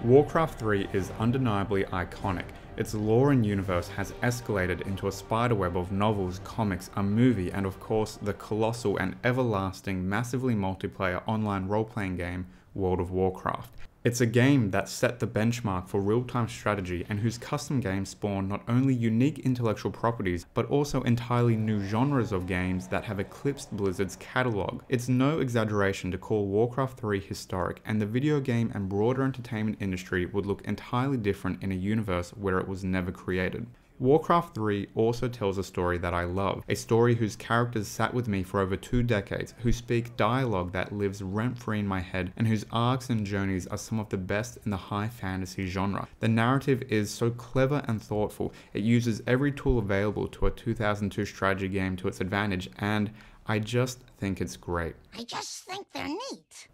Warcraft 3 is undeniably iconic. Its lore and universe has escalated into a spiderweb of novels, comics, a movie, and of course the colossal and everlasting massively multiplayer online role-playing game, World of Warcraft. It's a game that set the benchmark for real-time strategy and whose custom games spawn not only unique intellectual properties, but also entirely new genres of games that have eclipsed Blizzard's catalog. It's no exaggeration to call Warcraft 3 historic, and the video game and broader entertainment industry would look entirely different in a universe where it was never created. Warcraft 3 also tells a story that I love, a story whose characters sat with me for over 2 decades, who speak dialogue that lives rent-free in my head, and whose arcs and journeys are some of the best in the high fantasy genre. The narrative is so clever and thoughtful, it uses every tool available to a 2002 strategy game to its advantage, and I just think it's great. I just think they're neat.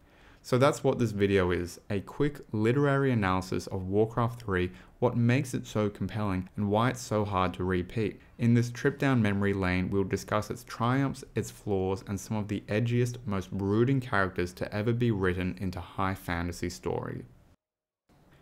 So that's what this video is, a quick literary analysis of Warcraft 3, what makes it so compelling, and why it's so hard to repeat. In this trip down memory lane, we'll discuss its triumphs, its flaws, and some of the edgiest, most brooding characters to ever be written into high fantasy story.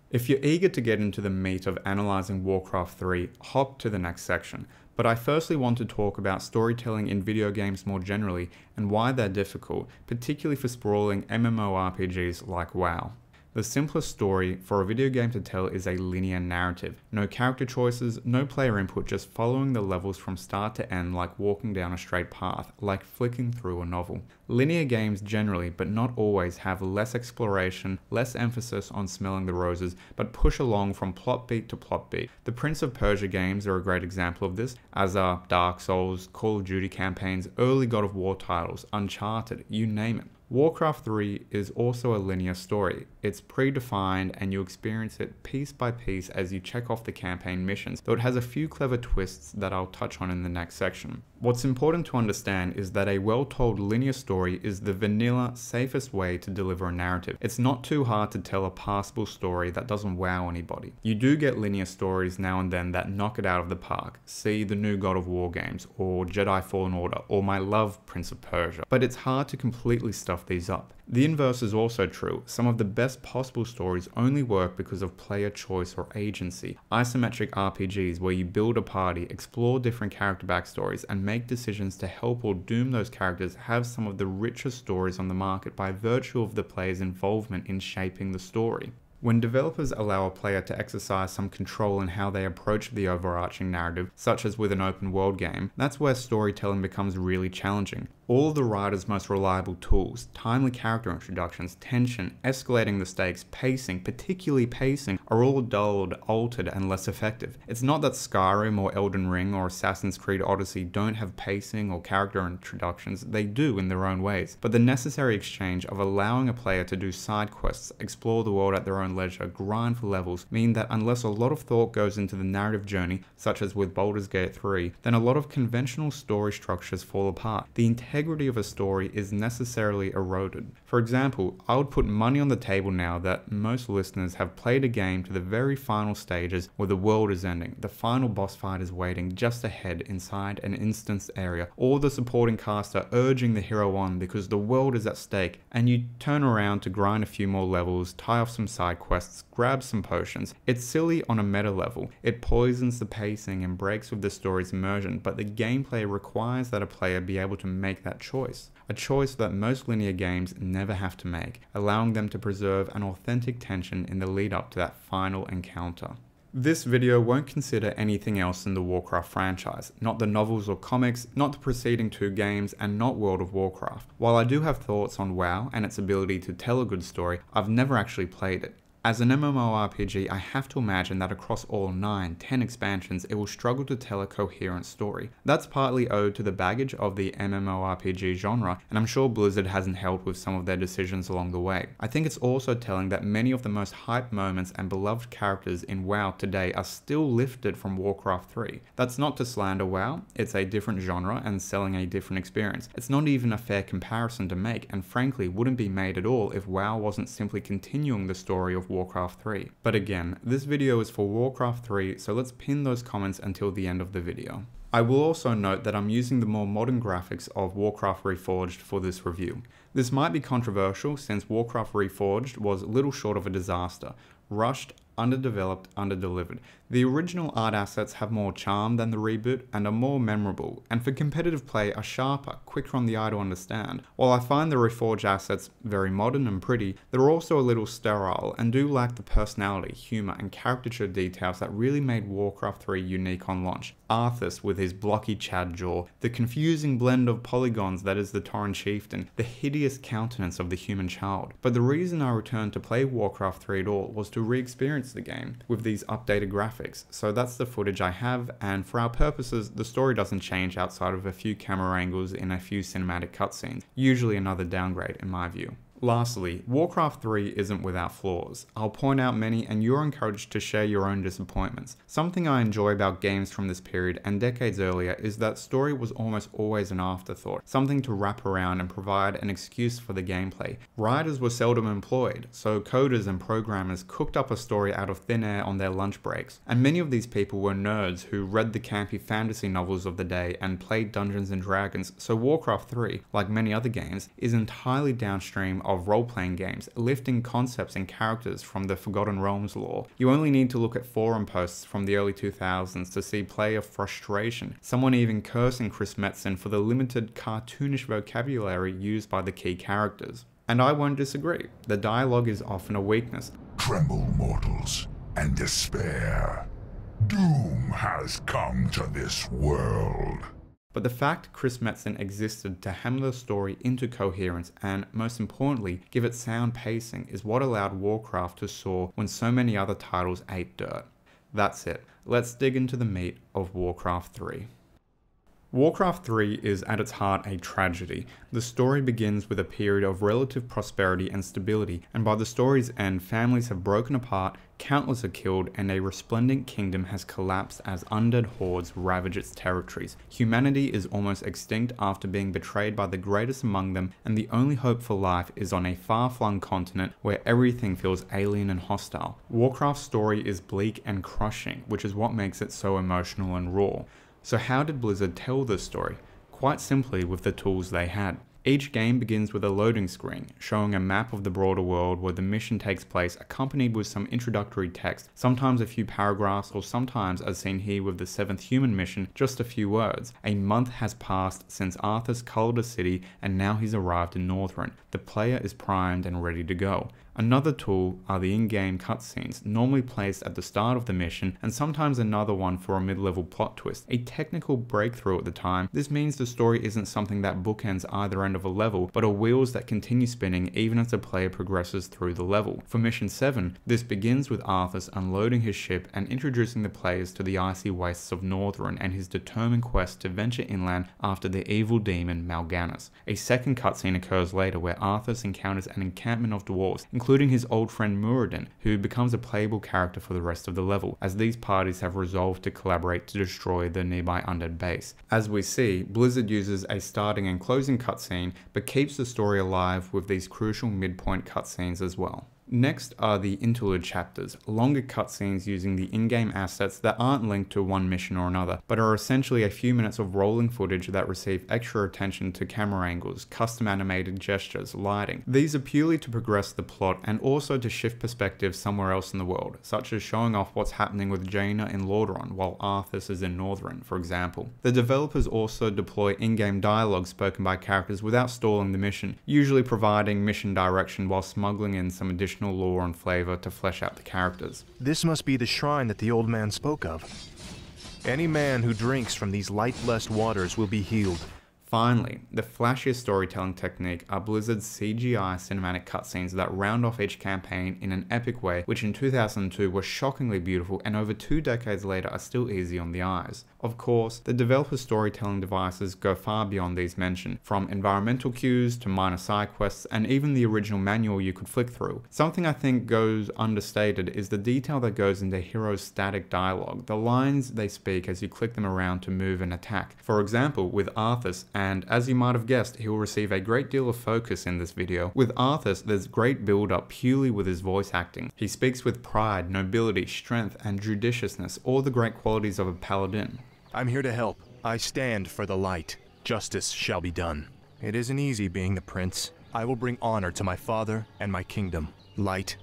If you're eager to get into the meat of analysing Warcraft 3, hop to the next section. But I firstly want to talk about storytelling in video games more generally and why they're difficult, particularly for sprawling MMORPGs like WoW. The simplest story for a video game to tell is a linear narrative. No character choices, no player input, just following the levels from start to end like walking down a straight path, like flicking through a novel. Linear games generally, but not always, have less exploration, less emphasis on smelling the roses, but push along from plot beat to plot beat. The Prince of Persia games are a great example of this, as are Dark Souls, Call of Duty campaigns, early God of War titles, Uncharted, you name it. Warcraft 3 is also a linear story. It's predefined and you experience it piece by piece as you check off the campaign missions, though it has a few clever twists that I'll touch on in the next section. What's important to understand is that a well-told linear story is the vanilla, safest way to deliver a narrative. It's not too hard to tell a passable story that doesn't wow anybody. You do get linear stories now and then that knock it out of the park. See the new God of War games, or Jedi Fallen Order, or my love Prince of Persia. But it's hard to completely stuff these up. The inverse is also true. Some of the best possible stories only work because of player choice or agency. Isometric RPGs where you build a party, explore different character backstories, and make decisions to help or doom those characters have some of the richest stories on the market by virtue of the player's involvement in shaping the story. When developers allow a player to exercise some control in how they approach the overarching narrative, such as with an open world game, that's where storytelling becomes really challenging. All of the writer's most reliable tools, timely character introductions, tension, escalating the stakes, pacing, particularly pacing, are all dulled, altered, and less effective. It's not that Skyrim or Elden Ring or Assassin's Creed Odyssey don't have pacing or character introductions, they do in their own ways, but the necessary exchange of allowing a player to do side quests, explore the world at their own leisure, grind for levels, mean that unless a lot of thought goes into the narrative journey, such as with Baldur's Gate 3, then a lot of conventional story structures fall apart. The integrity of a story is necessarily eroded. For example, I would put money on the table now that most listeners have played a game to the very final stages where the world is ending, the final boss fight is waiting just ahead inside an instanced area, all the supporting cast are urging the hero on because the world is at stake, and you turn around to grind a few more levels, tie off some side quests, grab some potions. It's silly on a meta level. It poisons the pacing and breaks with the story's immersion, but the gameplay requires that a player be able to make that choice. A choice that most linear games never have to make, allowing them to preserve an authentic tension in the lead up to that final encounter. This video won't consider anything else in the Warcraft franchise, not the novels or comics, not the preceding 2 games, and not World of Warcraft. While I do have thoughts on WoW and its ability to tell a good story, I've never actually played it. As an MMORPG, I have to imagine that across all 9, 10 expansions, it will struggle to tell a coherent story. That's partly owed to the baggage of the MMORPG genre, and I'm sure Blizzard hasn't helped with some of their decisions along the way. I think it's also telling that many of the most hyped moments and beloved characters in WoW today are still lifted from Warcraft 3. That's not to slander WoW, it's a different genre and selling a different experience. It's not even a fair comparison to make, and frankly wouldn't be made at all if WoW wasn't simply continuing the story of Warcraft 3. But again, this video is for Warcraft 3, so let's pin those comments until the end of the video. I will also note that I'm using the more modern graphics of Warcraft Reforged for this review. This might be controversial since Warcraft Reforged was little short of a disaster. rushed, underdeveloped, underdelivered. The original art assets have more charm than the reboot and are more memorable, and for competitive play are sharper, quicker on the eye to understand. While I find the reforged assets very modern and pretty, they're also a little sterile and do lack the personality, humour and caricature details that really made Warcraft 3 unique on launch. Arthas with his blocky Chad jaw, the confusing blend of polygons that is the Tauren chieftain, the hideous countenance of the human child. But the reason I returned to play Warcraft 3 at all was to re-experience the game with these updated graphics. So that's the footage I have, and for our purposes the story doesn't change outside of a few camera angles in a few cinematic cutscenes, usually another downgrade in my view. Lastly, Warcraft 3 isn't without flaws. I'll point out many and you're encouraged to share your own disappointments. Something I enjoy about games from this period and decades earlier is that story was almost always an afterthought, something to wrap around and provide an excuse for the gameplay. Writers were seldom employed, so coders and programmers cooked up a story out of thin air on their lunch breaks. And many of these people were nerds who read the campy fantasy novels of the day and played Dungeons and Dragons, so Warcraft 3, like many other games, is entirely downstream of role-playing games, lifting concepts and characters from the Forgotten Realms lore. You only need to look at forum posts from the early 2000s to see player frustration, someone even cursing Chris Metzen for the limited cartoonish vocabulary used by the key characters. And I won't disagree, the dialogue is often a weakness. Tremble, mortals, and despair. Doom has come to this world. But the fact Chris Metzen existed to hammer the story into coherence and, most importantly, give it sound pacing is what allowed Warcraft to soar when so many other titles ate dirt. That's it. Let's dig into the meat of Warcraft 3. Warcraft 3 is at its heart a tragedy. The story begins with a period of relative prosperity and stability, and by the story's end, families have broken apart, countless are killed, and a resplendent kingdom has collapsed as undead hordes ravage its territories. Humanity is almost extinct after being betrayed by the greatest among them, and the only hope for life is on a far-flung continent where everything feels alien and hostile. Warcraft's story is bleak and crushing, which is what makes it so emotional and raw. So how did Blizzard tell this story? Quite simply with the tools they had. Each game begins with a loading screen, showing a map of the broader world where the mission takes place, accompanied with some introductory text, sometimes a few paragraphs, or sometimes, as seen here with the 7th human mission, just a few words. A month has passed since Arthas culled a city, and now he's arrived in Northrend. The player is primed and ready to go. Another tool are the in-game cutscenes, normally placed at the start of the mission, and sometimes another one for a mid-level plot twist. A technical breakthrough at the time, this means the story isn't something that bookends either end of a level, but are wheels that continue spinning even as the player progresses through the level. For Mission 7, this begins with Arthas unloading his ship and introducing the players to the icy wastes of Northrend and his determined quest to venture inland after the evil demon Mal'Ganis. A second cutscene occurs later where Arthas encounters an encampment of dwarves, including his old friend Muradin, who becomes a playable character for the rest of the level, as these parties have resolved to collaborate to destroy the nearby undead base. As we see, Blizzard uses a starting and closing cutscene, but keeps the story alive with these crucial midpoint cutscenes as well. Next are the interlude chapters, longer cutscenes using the in-game assets that aren't linked to one mission or another, but are essentially a few minutes of rolling footage that receive extra attention to camera angles, custom animated gestures, lighting. These are purely to progress the plot and also to shift perspective somewhere else in the world, such as showing off what's happening with Jaina in Lordaeron while Arthas is in Northrend, for example. The developers also deploy in-game dialogue spoken by characters without stalling the mission, usually providing mission direction while smuggling in some additional lore and flavor to flesh out the characters. This must be the shrine that the old man spoke of. Any man who drinks from these light-blessed waters will be healed. Finally, the flashiest storytelling technique are Blizzard's CGI cinematic cutscenes that round off each campaign in an epic way, which in 2002 were shockingly beautiful and over 2 decades later are still easy on the eyes. Of course, the developer's storytelling devices go far beyond these mentioned, from environmental cues to minor side quests and even the original manual you could flick through. Something I think goes understated is the detail that goes into heroes' static dialogue, the lines they speak as you click them around to move and attack. For example, with Arthas, and as you might have guessed, he will receive a great deal of focus in this video. With Arthas, there's great build up purely with his voice acting. He speaks with pride, nobility, strength, and judiciousness, all the great qualities of a paladin. I'm here to help. I stand for the light. Justice shall be done. It isn't easy being the prince. I will bring honor to my father and my kingdom. Light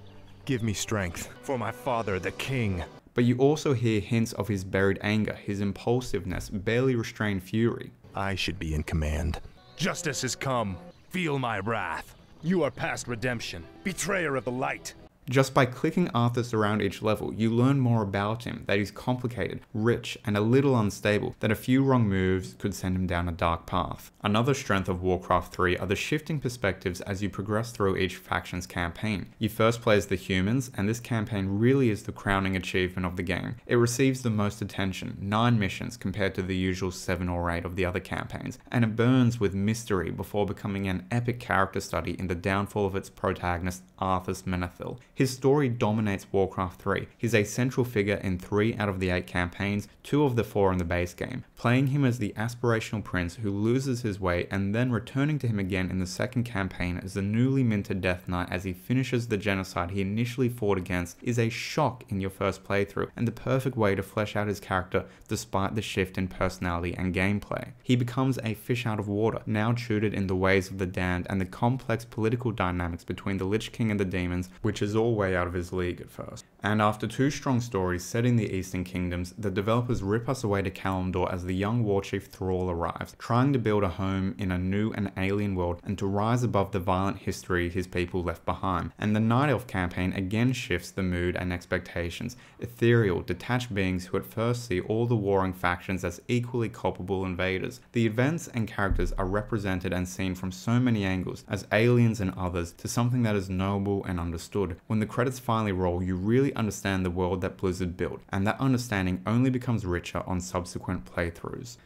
Give me strength for my father, the king. But you also hear hints of his buried anger, his impulsiveness, barely restrained fury. I should be in command. Justice has come. Feel my wrath. You are past redemption, betrayer of the light. Just by clicking Arthas around each level, you learn more about him, that he's complicated, rich, and a little unstable, that a few wrong moves could send him down a dark path. Another strength of Warcraft 3 are the shifting perspectives as you progress through each faction's campaign. You first play as the humans, and this campaign really is the crowning achievement of the game. It receives the most attention, 9 missions compared to the usual 7 or 8 of the other campaigns, and it burns with mystery before becoming an epic character study in the downfall of its protagonist, Arthas Menethil. His story dominates Warcraft 3. He's a central figure in 3 out of the 8 campaigns, 2 of the 4 in the base game, playing him as the aspirational prince who loses his way and then returning to him again in the second campaign as the newly minted Death Knight as he finishes the genocide he initially fought against is a shock in your first playthrough and the perfect way to flesh out his character despite the shift in personality and gameplay. He becomes a fish out of water, now tutored in the ways of the damned and the complex political dynamics between the Lich King and the demons, which is all way out of his league at first. And after 2 strong stories set in the Eastern Kingdoms, the developers rip us away to Kalimdor as the young warchief Thrall arrives, trying to build a home in a new and alien world and to rise above the violent history his people left behind. And the Night Elf campaign again shifts the mood and expectations, ethereal, detached beings who at first see all the warring factions as equally culpable invaders. The events and characters are represented and seen from so many angles, as aliens and others, to something that is knowable and understood. When the credits finally roll, you really understand the world that Blizzard built, and that understanding only becomes richer on subsequent playthroughs.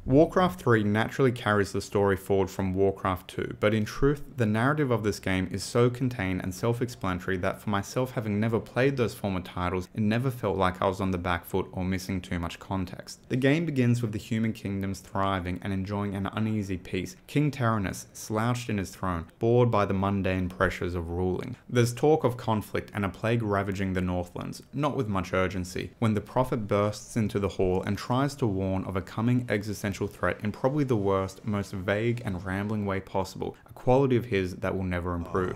Warcraft 3 naturally carries the story forward from Warcraft 2, but in truth, the narrative of this game is so contained and self-explanatory that for myself, having never played those former titles, it never felt like I was on the back foot or missing too much context. The game begins with the human kingdoms thriving and enjoying an uneasy peace. King Tyrannus slouched in his throne, bored by the mundane pressures of ruling. There's talk of conflict and a plague ravaging the Northlands, not with much urgency, when the prophet bursts into the hall and tries to warn of a coming existential threat in probably the worst, most vague and rambling way possible, a quality of his that will never improve.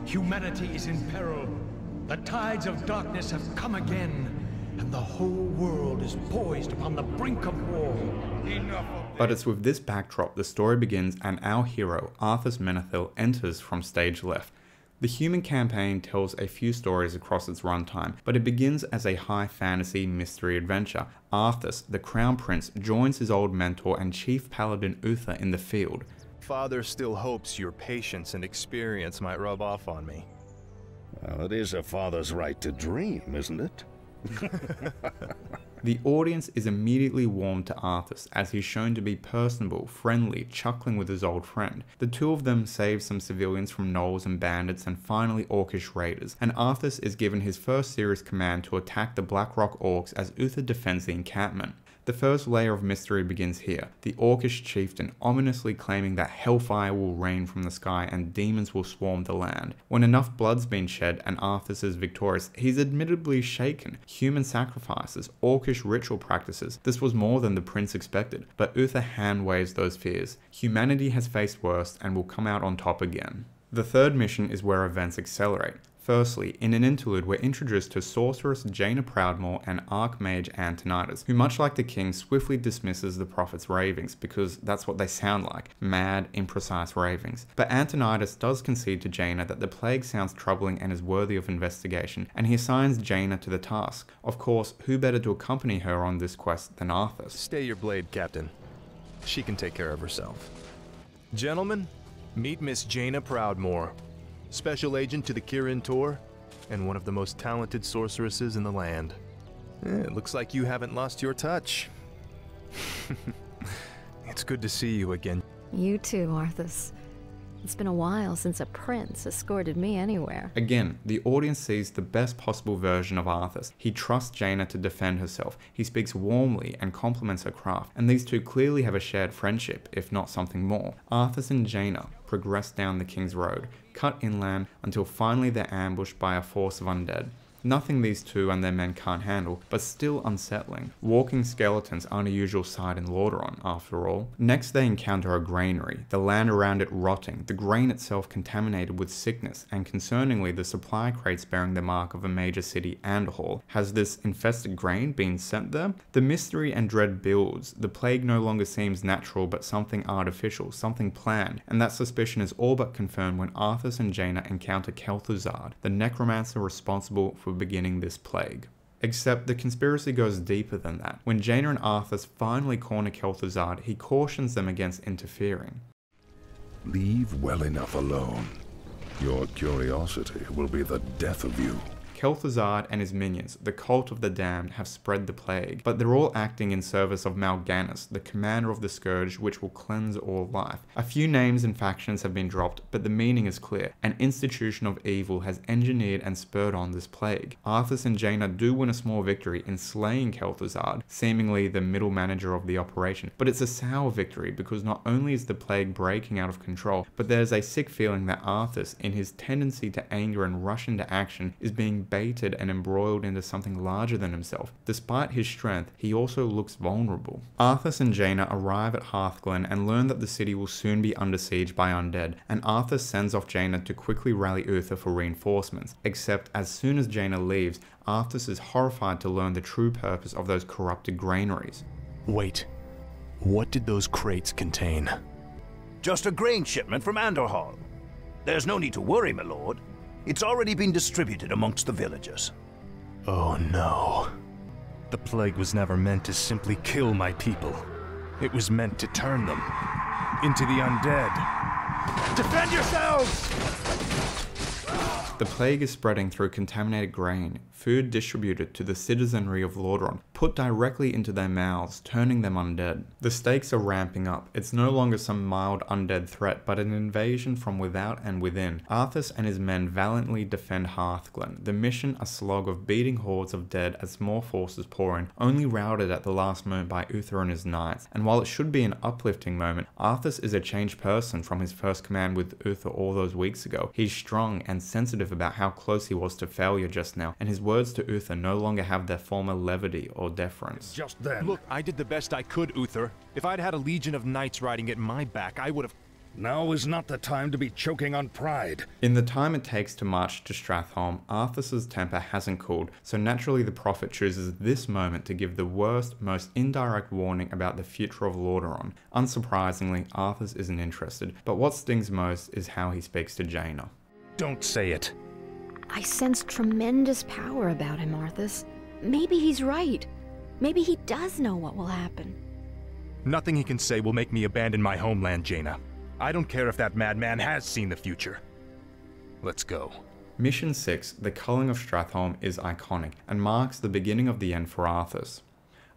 Humanity is in peril. The tides of darkness have come again, and the whole world is poised upon the brink of war. But it's with this backdrop the story begins and our hero, Arthas Menethil, enters from stage left. The human campaign tells a few stories across its runtime, but it begins as a high fantasy mystery adventure. Arthas, the Crown Prince, joins his old mentor and Chief Paladin Uther in the field. Father still hopes your patience and experience might rub off on me. Well, it is a father's right to dream, isn't it? The audience is immediately warmed to Arthas as he's shown to be personable, friendly, chuckling with his old friend. The two of them save some civilians from gnolls and bandits and finally orcish raiders, and Arthas is given his first serious command to attack the Blackrock orcs as Uther defends the encampment. The first layer of mystery begins here, the orcish chieftain ominously claiming that hellfire will rain from the sky and demons will swarm the land. When enough blood's been shed and Arthas is victorious, he's admittedly shaken. Human sacrifices, orcish ritual practices, this was more than the prince expected, but Uther hand waves those fears. Humanity has faced worse and will come out on top again. The third mission is where events accelerate. Firstly, in an interlude we're introduced to sorceress Jaina Proudmoore and archmage Antonidas, who much like the king swiftly dismisses the prophet's ravings because that's what they sound like, mad, imprecise ravings. But Antonidas does concede to Jaina that the plague sounds troubling and is worthy of investigation, and he assigns Jaina to the task. Of course, who better to accompany her on this quest than Arthas? Stay your blade, Captain. She can take care of herself. Gentlemen, meet Miss Jaina Proudmoore, Special Agent to the Kirin Tor, and one of the most talented sorceresses in the land. It looks like you haven't lost your touch. It's good to see you again. You too, Arthas. It's been a while since a prince escorted me anywhere. Again, the audience sees the best possible version of Arthas. He trusts Jaina to defend herself, he speaks warmly and compliments her craft, and these two clearly have a shared friendship, if not something more. Arthas and Jaina progress down the King's Road, cut inland until finally they're ambushed by a force of undead. Nothing these two and their men can't handle, but still unsettling. Walking skeletons aren't a usual sight in Lordaeron, after all. Next they encounter a granary, the land around it rotting, the grain itself contaminated with sickness, and concerningly the supply crates bearing the mark of a major city and hall. Has this infested grain been sent there? The mystery and dread builds. The plague no longer seems natural but something artificial, something planned, and that suspicion is all but confirmed when Arthas and Jaina encounter Kel'Thuzad, the necromancer responsible for beginning this plague. Except the conspiracy goes deeper than that. When Jaina and Arthas finally corner Kel'Thuzad, he cautions them against interfering. Leave well enough alone. Your curiosity will be the death of you. Kel'Thuzad and his minions, the Cult of the Damned, have spread the plague, but they're all acting in service of Mal'Ganis, the commander of the Scourge which will cleanse all life. A few names and factions have been dropped, but the meaning is clear. An institution of evil has engineered and spurred on this plague. Arthas and Jaina do win a small victory in slaying Kel'Thuzad, seemingly the middle manager of the operation, but it's a sour victory because not only is the plague breaking out of control, but there's a sick feeling that Arthas, in his tendency to anger and rush into action, is being baited and embroiled into something larger than himself. Despite his strength, he also looks vulnerable. Arthas and Jaina arrive at Hearthglen and learn that the city will soon be under siege by Undead, and Arthas sends off Jaina to quickly rally Uther for reinforcements, except as soon as Jaina leaves, Arthas is horrified to learn the true purpose of those corrupted granaries. Wait, what did those crates contain? Just a grain shipment from Andorhal. There's no need to worry, my lord. It's already been distributed amongst the villagers. Oh no. The plague was never meant to simply kill my people. It was meant to turn them into the undead. Defend yourselves! The plague is spreading through contaminated grain, food distributed to the citizenry of Lordaeron, put directly into their mouths, turning them undead. The stakes are ramping up. It's no longer some mild undead threat, but an invasion from without and within. Arthas and his men valiantly defend Hearthglen, the mission a slog of beating hordes of dead as more forces pour in, only routed at the last moment by Uther and his knights. And while it should be an uplifting moment, Arthas is a changed person from his first command with Uther all those weeks ago. He's strong and sensitive about how close he was to failure just now, and his words to Uther no longer have their former levity or deference. Just then. Look, I did the best I could, Uther. If I'd had a legion of knights riding at my back, I would have... Now is not the time to be choking on pride. In the time it takes to march to Stratholme, Arthas's temper hasn't cooled, so naturally the prophet chooses this moment to give the worst, most indirect warning about the future of Lordaeron. Unsurprisingly, Arthas isn't interested, but what stings most is how he speaks to Jaina. Don't say it. I sense tremendous power about him, Arthas. Maybe he's right. Maybe he does know what will happen. Nothing he can say will make me abandon my homeland, Jaina. I don't care if that madman has seen the future. Let's go. Mission 6, the culling of Stratholme, is iconic and marks the beginning of the end for Arthas.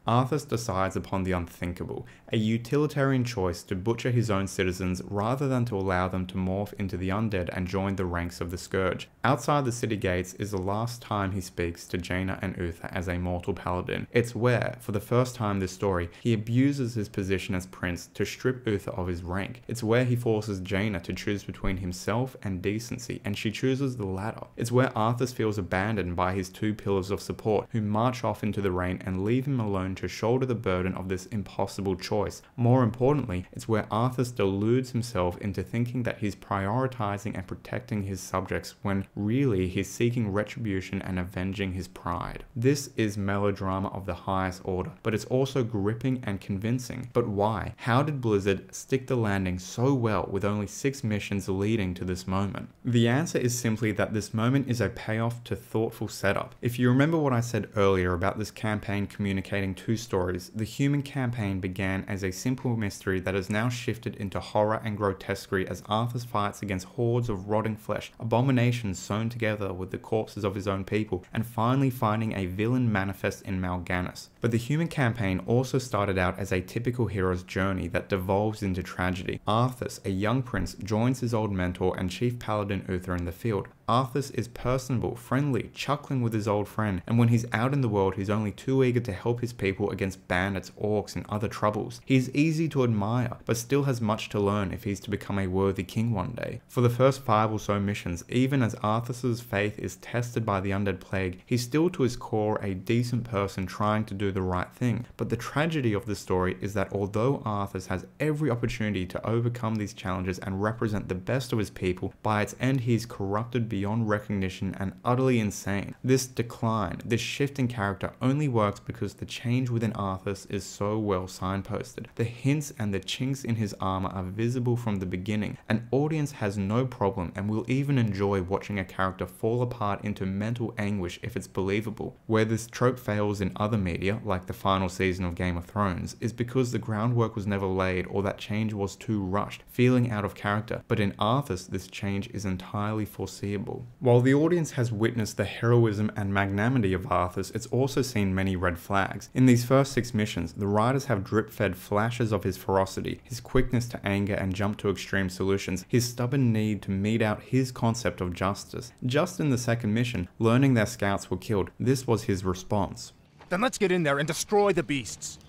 Arthas decides upon the unthinkable, a utilitarian choice to butcher his own citizens rather than to allow them to morph into the undead and join the ranks of the Scourge. Outside the city gates is the last time he speaks to Jaina and Uther as a mortal paladin. It's where, for the first time this story, he abuses his position as prince to strip Uther of his rank. It's where he forces Jaina to choose between himself and decency, and she chooses the latter. It's where Arthas feels abandoned by his two pillars of support, who march off into the rain and leave him alone to shoulder the burden of this impossible choice. More importantly, it's where Arthas deludes himself into thinking that he's prioritizing and protecting his subjects when really he's seeking retribution and avenging his pride. This is melodrama of the highest order, but it's also gripping and convincing. But why? How did Blizzard stick the landing so well with only 6 missions leading to this moment? The answer is simply that this moment is a payoff to thoughtful setup. If you remember what I said earlier about this campaign communicating 2 stories, the human campaign began as a simple mystery that has now shifted into horror and grotesquerie as Arthas fights against hordes of rotting flesh, abominations sewn together with the corpses of his own people, and finally finding a villain manifest in Mal'Ganis. But the human campaign also started out as a typical hero's journey that devolves into tragedy. Arthas, a young prince, joins his old mentor and chief paladin Uther in the field. Arthas is personable, friendly, chuckling with his old friend, and when he's out in the world he's only too eager to help his people against bandits, orcs, and other troubles. He's easy to admire, but still has much to learn if he's to become a worthy king one day. For the first 5 or so missions, even as Arthas' faith is tested by the undead plague, he's still to his core a decent person trying to do the right thing. But the tragedy of the story is that although Arthas has every opportunity to overcome these challenges and represent the best of his people, by its end he is corrupted beyond recognition and utterly insane. This decline, this shift in character only works because the change within Arthas is so well signposted. The hints and the chinks in his armor are visible from the beginning. An audience has no problem and will even enjoy watching a character fall apart into mental anguish if it's believable. Where this trope fails in other media, like the final season of Game of Thrones, is because the groundwork was never laid or that change was too rushed, feeling out of character. But in Arthas, this change is entirely foreseeable. While the audience has witnessed the heroism and magnanimity of Arthas, it's also seen many red flags. In these first 6 missions, the writers have drip-fed flashes of his ferocity, his quickness to anger and jump to extreme solutions, his stubborn need to mete out his concept of justice. Just in the second mission, learning their scouts were killed, this was his response. Then let's get in there and destroy the beasts.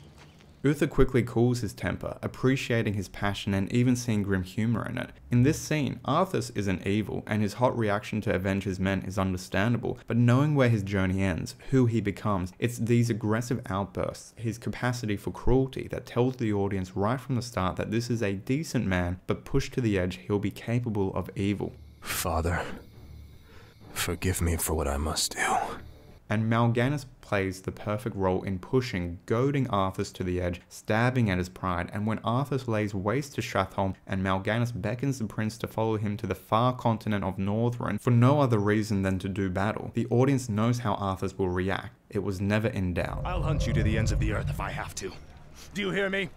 Uther quickly cools his temper, appreciating his passion and even seeing grim humor in it. In this scene, Arthas isn't evil, and his hot reaction to avenge his men is understandable, but knowing where his journey ends, who he becomes, it's these aggressive outbursts, his capacity for cruelty, that tells the audience right from the start that this is a decent man, but pushed to the edge, he'll be capable of evil. Father, forgive me for what I must do. And Mal'Ganis plays the perfect role in pushing, goading Arthas to the edge, stabbing at his pride, and when Arthas lays waste to Stratholme and Mal'Ganis beckons the prince to follow him to the far continent of Northrend for no other reason than to do battle, the audience knows how Arthas will react. It was never in doubt. I'll hunt you to the ends of the earth if I have to. Do you hear me?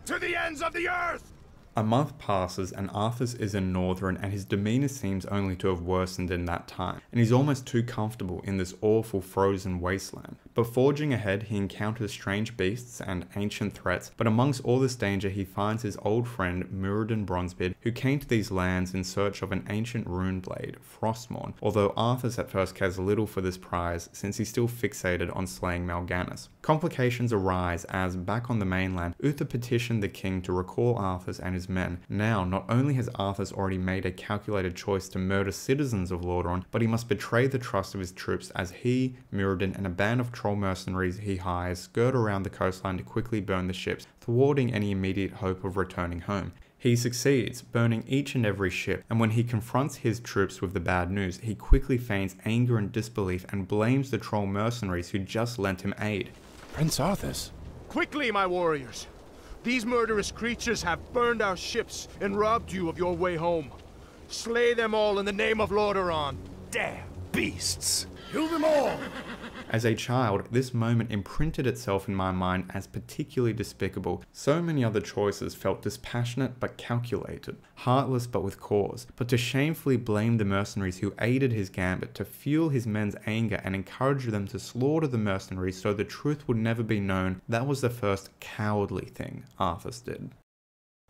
To the ends of the earth! A month passes and Arthas is in Northrend and his demeanor seems only to have worsened in that time, and he's almost too comfortable in this awful frozen wasteland. But forging ahead, he encounters strange beasts and ancient threats, but amongst all this danger he finds his old friend Muradin Bronzebeard, who came to these lands in search of an ancient rune blade, Frostmourne, although Arthas at first cares little for this prize since he's still fixated on slaying Mal'Ganis. Complications arise as, back on the mainland, Uther petitioned the king to recall Arthas and his men. Now, not only has Arthas already made a calculated choice to murder citizens of Lordaeron, but he must betray the trust of his troops as he, Muradin, and a band of troll mercenaries he hires skirt around the coastline to quickly burn the ships, thwarting any immediate hope of returning home. He succeeds, burning each and every ship, and when he confronts his troops with the bad news, he quickly feigns anger and disbelief and blames the troll mercenaries who just lent him aid. Prince Arthas. Quickly, my warriors! These murderous creatures have burned our ships and robbed you of your way home. Slay them all in the name of Lordaeron. Damn beasts! Kill them all! As a child, this moment imprinted itself in my mind as particularly despicable. So many other choices felt dispassionate but calculated, heartless but with cause. But to shamefully blame the mercenaries who aided his gambit, to fuel his men's anger and encourage them to slaughter the mercenaries so the truth would never be known, that was the first cowardly thing Arthas did.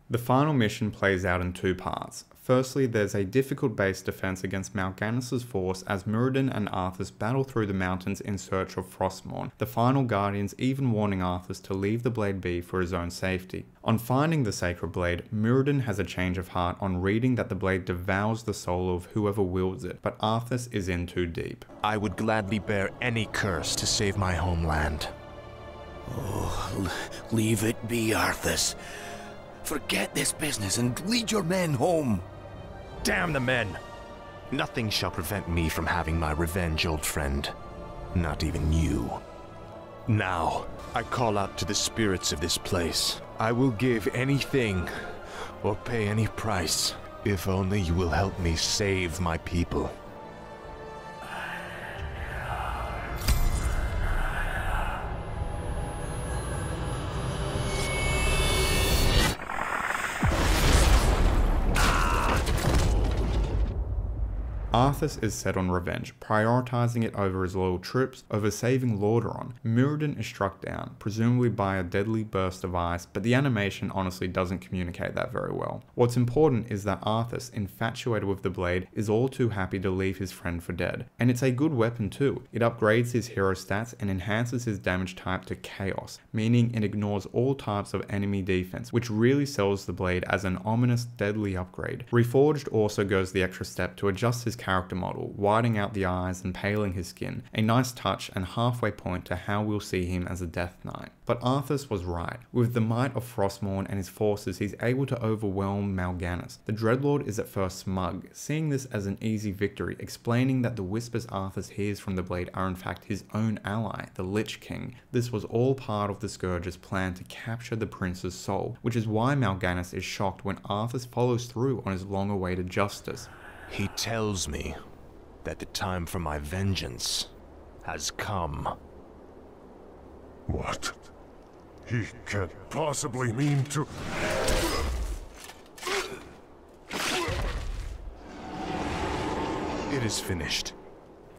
The final mission plays out in 2 parts. Firstly, there's a difficult base defense against Mal'Ganis' force as Muradin and Arthas battle through the mountains in search of Frostmourne, the final guardians even warning Arthas to leave the blade be for his own safety. On finding the sacred blade, Muradin has a change of heart on reading that the blade devours the soul of whoever wields it, but Arthas is in too deep. I would gladly bear any curse to save my homeland. Oh, leave it be, Arthas. Forget this business and lead your men home. Damn the men! Nothing shall prevent me from having my revenge, old friend. Not even you. Now, I call out to the spirits of this place. I will give anything, or pay any price, if only you will help me save my people. Arthas is set on revenge, prioritizing it over his loyal troops, over saving Lordaeron. Mirrodin is struck down, presumably by a deadly burst of ice, but the animation honestly doesn't communicate that very well. What's important is that Arthas, infatuated with the blade, is all too happy to leave his friend for dead. And it's a good weapon too. It upgrades his hero stats and enhances his damage type to Chaos, meaning it ignores all types of enemy defense, which really sells the blade as an ominous, deadly upgrade. Reforged also goes the extra step to adjust his character model, widening out the eyes and paling his skin, a nice touch and halfway point to how we'll see him as a Death Knight. But Arthas was right. With the might of Frostmourne and his forces, he's able to overwhelm Mal'Ganis. The Dreadlord is at first smug, seeing this as an easy victory, explaining that the whispers Arthas hears from the blade are in fact his own ally, the Lich King. This was all part of the Scourge's plan to capture the prince's soul, which is why Mal'Ganis is shocked when Arthas follows through on his long-awaited justice. He tells me that the time for my vengeance has come. What? He can't possibly mean to... It is finished.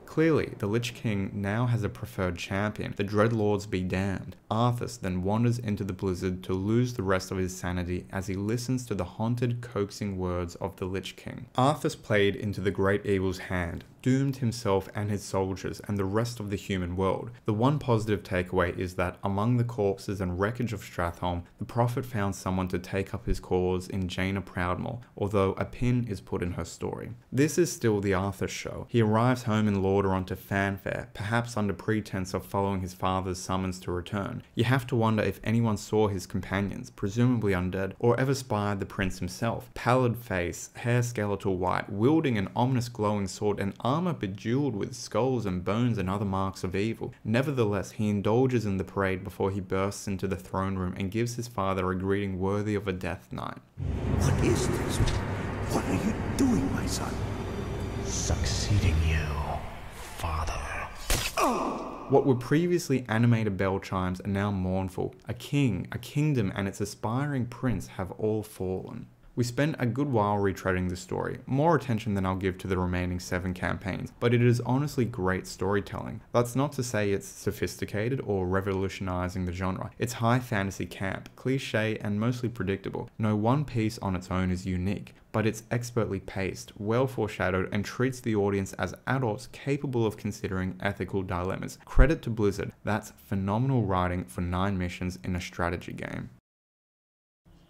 Clearly, the Lich King now has a preferred champion, the Dreadlords be damned. Arthas then wanders into the blizzard to lose the rest of his sanity as he listens to the haunted, coaxing words of the Lich King. Arthas played into the Great Evil's hand, doomed himself and his soldiers and the rest of the human world. The one positive takeaway is that among the corpses and wreckage of Stratholme, the Prophet found someone to take up his cause in Jaina Proudmoore, although a pin is put in her story. This is still the Arthas show. He arrives home in Lordaeron to fanfare, perhaps under pretense of following his father's summons to return. You have to wonder if anyone saw his companions, presumably undead, or ever spied the prince himself. Pallid face, hair skeletal white, wielding an ominous glowing sword and armor bejeweled with skulls and bones and other marks of evil. Nevertheless, he indulges in the parade before he bursts into the throne room and gives his father a greeting worthy of a Death Knight. What is this? What are you doing, my son? Succeeding you, father. What were previously animated bell chimes are now mournful. A king, a kingdom, and its aspiring prince have all fallen. We spent a good while retreading the story, more attention than I'll give to the remaining 7 campaigns, but it is honestly great storytelling. That's not to say it's sophisticated or revolutionizing the genre. It's high fantasy camp, cliche and mostly predictable. No one piece on its own is unique, but it's expertly paced, well foreshadowed, and treats the audience as adults capable of considering ethical dilemmas. Credit to Blizzard, that's phenomenal writing for 9 missions in a strategy game.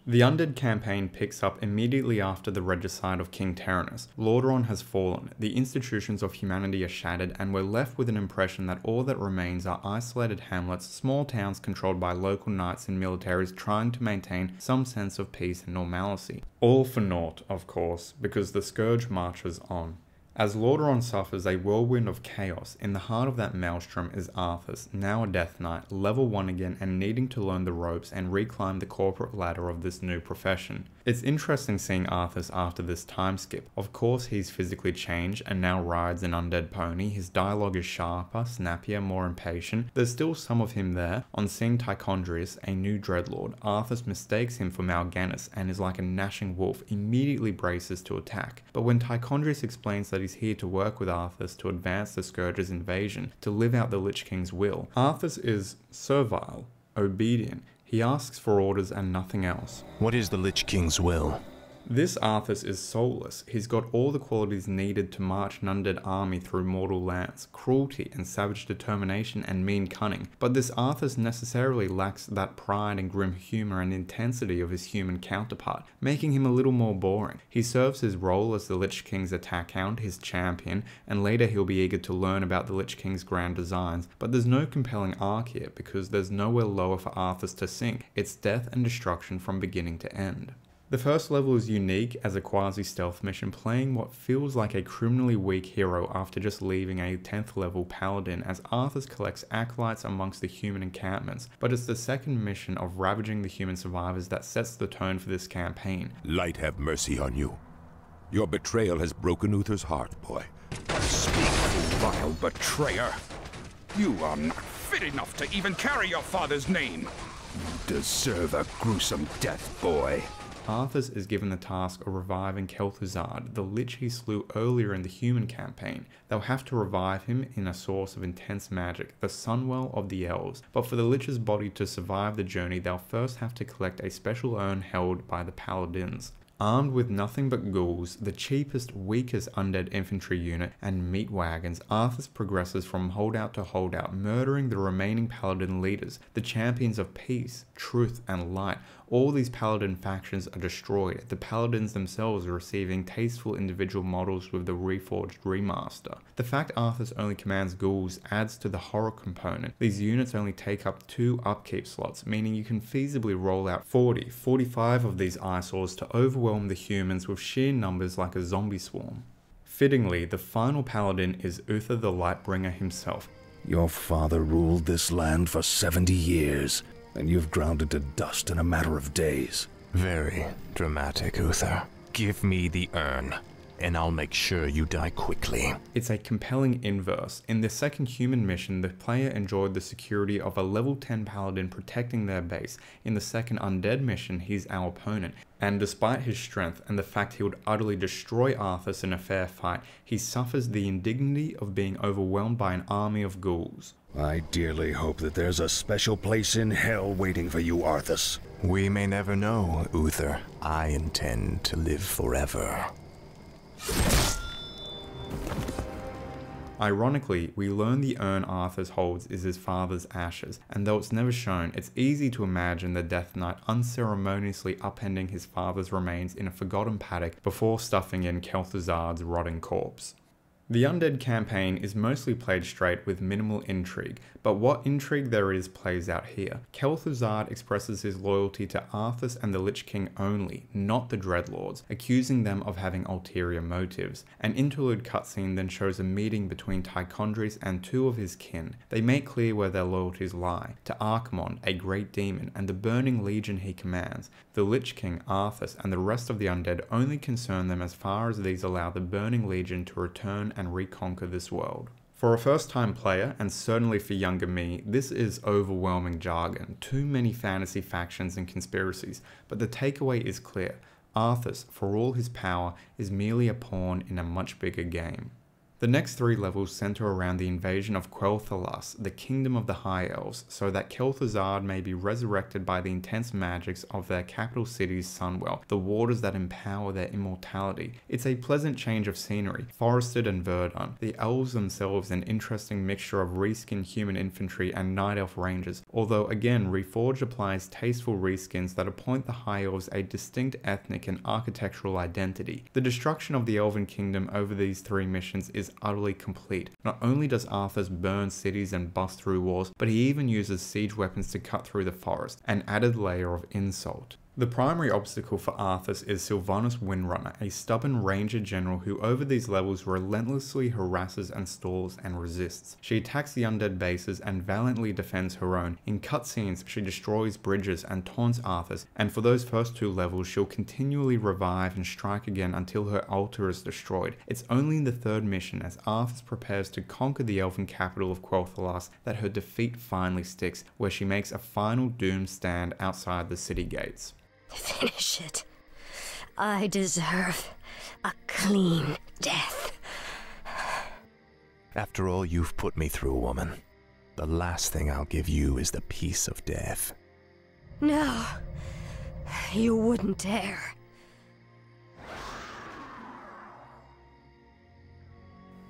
The Undead campaign picks up immediately after the regicide of King Terenas. Lordaeron has fallen, the institutions of humanity are shattered, and we're left with an impression that all that remains are isolated hamlets, small towns controlled by local knights and militaries trying to maintain some sense of peace and normalcy. All for naught, of course, because the Scourge marches on. As Lordaeron suffers a whirlwind of chaos, in the heart of that maelstrom is Arthas, now a Death Knight, level 1 again and needing to learn the ropes and reclimb the corporate ladder of this new profession. It's interesting seeing Arthas after this time skip. Of course he's physically changed and now rides an undead pony, his dialogue is sharper, snappier, more impatient. There's still some of him there. On seeing Tychondrius, a new Dreadlord, Arthas mistakes him for Mal'Ganis and is like a gnashing wolf, immediately braces to attack. But when Tychondrius explains that he's here to work with Arthas to advance the Scourge's invasion, to live out the Lich King's will, Arthas is servile, obedient. He asks for orders and nothing else. What is the Lich King's will? This Arthas is soulless. He's got all the qualities needed to march an undead army through mortal lands, cruelty and savage determination and mean cunning, but this Arthas necessarily lacks that pride and grim humour and intensity of his human counterpart, making him a little more boring. He serves his role as the Lich King's attack hound, his champion, and later he'll be eager to learn about the Lich King's grand designs, but there's no compelling arc here because there's nowhere lower for Arthas to sink. It's death and destruction from beginning to end. The first level is unique as a quasi-stealth mission, playing what feels like a criminally weak hero after just leaving a 10th level paladin as Arthas collects acolytes amongst the human encampments, but it's the second mission of ravaging the human survivors that sets the tone for this campaign. Light have mercy on you. Your betrayal has broken Uther's heart, boy. Speak, vile betrayer! You are not fit enough to even carry your father's name! You deserve a gruesome death, boy. Arthas is given the task of reviving Kel'Thuzad, the Lich he slew earlier in the human campaign. They'll have to revive him in a source of intense magic, the Sunwell of the Elves, but for the Lich's body to survive the journey, they'll first have to collect a special urn held by the Paladins. Armed with nothing but ghouls, the cheapest, weakest undead infantry unit, and meat wagons, Arthas progresses from holdout to holdout, murdering the remaining paladin leaders, the champions of peace, truth, and light. All these paladin factions are destroyed, the paladins themselves are receiving tasteful individual models with the reforged remaster. The fact Arthas only commands ghouls adds to the horror component. These units only take up 2 upkeep slots, meaning you can feasibly roll out 40, 45 of these eyesores to overwhelm the humans with sheer numbers like a zombie swarm. Fittingly, the final paladin is Uther the Lightbringer himself. Your father ruled this land for 70 years, and you've ground it to dust in a matter of days. Very dramatic, Uther. Give me the urn, and I'll make sure you die quickly. It's a compelling inverse. In the second human mission, the player enjoyed the security of a level 10 paladin protecting their base. In the second undead mission, he's our opponent. And despite his strength and the fact he would utterly destroy Arthas in a fair fight, he suffers the indignity of being overwhelmed by an army of ghouls. I dearly hope that there's a special place in hell waiting for you, Arthas. We may never know, Uther. I intend to live forever. Ironically, we learn the urn Arthas holds is his father's ashes, and though it's never shown, it's easy to imagine the Death Knight unceremoniously upending his father's remains in a forgotten paddock before stuffing in Kel'Thuzad's rotting corpse. The Undead campaign is mostly played straight with minimal intrigue, but what intrigue there is plays out here. Kel'Thuzad expresses his loyalty to Arthas and the Lich King only, not the Dreadlords, accusing them of having ulterior motives. An interlude cutscene then shows a meeting between Tychondris and 2 of his kin. They make clear where their loyalties lie, to Archimonde, a great demon, and the burning legion he commands. The Lich King, Arthas, and the rest of the Undead only concern them as far as these allow the burning legion to return and reconquer this world. For a first-time player, and certainly for younger me, this is overwhelming jargon, too many fantasy factions and conspiracies, but the takeaway is clear. Arthas, for all his power, is merely a pawn in a much bigger game. The next 3 levels center around the invasion of Quel'Thalas, the kingdom of the High Elves, so that Kel'Thuzad may be resurrected by the intense magics of their capital city's Sunwell, the waters that empower their immortality. It's a pleasant change of scenery, forested and verdant, the elves themselves an interesting mixture of reskinned human infantry and night elf rangers, although again Reforged applies tasteful reskins that appoint the High Elves a distinct ethnic and architectural identity. The destruction of the Elven Kingdom over these 3 missions is utterly complete. Not only does Arthas burn cities and bust through walls, but he even uses siege weapons to cut through the forest, an added layer of insult. The primary obstacle for Arthas is Sylvanas Windrunner, a stubborn ranger general who over these levels relentlessly harasses and stalls and resists. She attacks the undead bases and valiantly defends her own. In cutscenes, she destroys bridges and taunts Arthas, and for those first 2 levels, she'll continually revive and strike again until her altar is destroyed. It's only in the 3rd mission, as Arthas prepares to conquer the elven capital of Quel'Thalas, that her defeat finally sticks, where she makes a final doomed stand outside the city gates. Finish it. I deserve a clean death. After all you've put me through, woman, the last thing I'll give you is the peace of death. No, you wouldn't dare.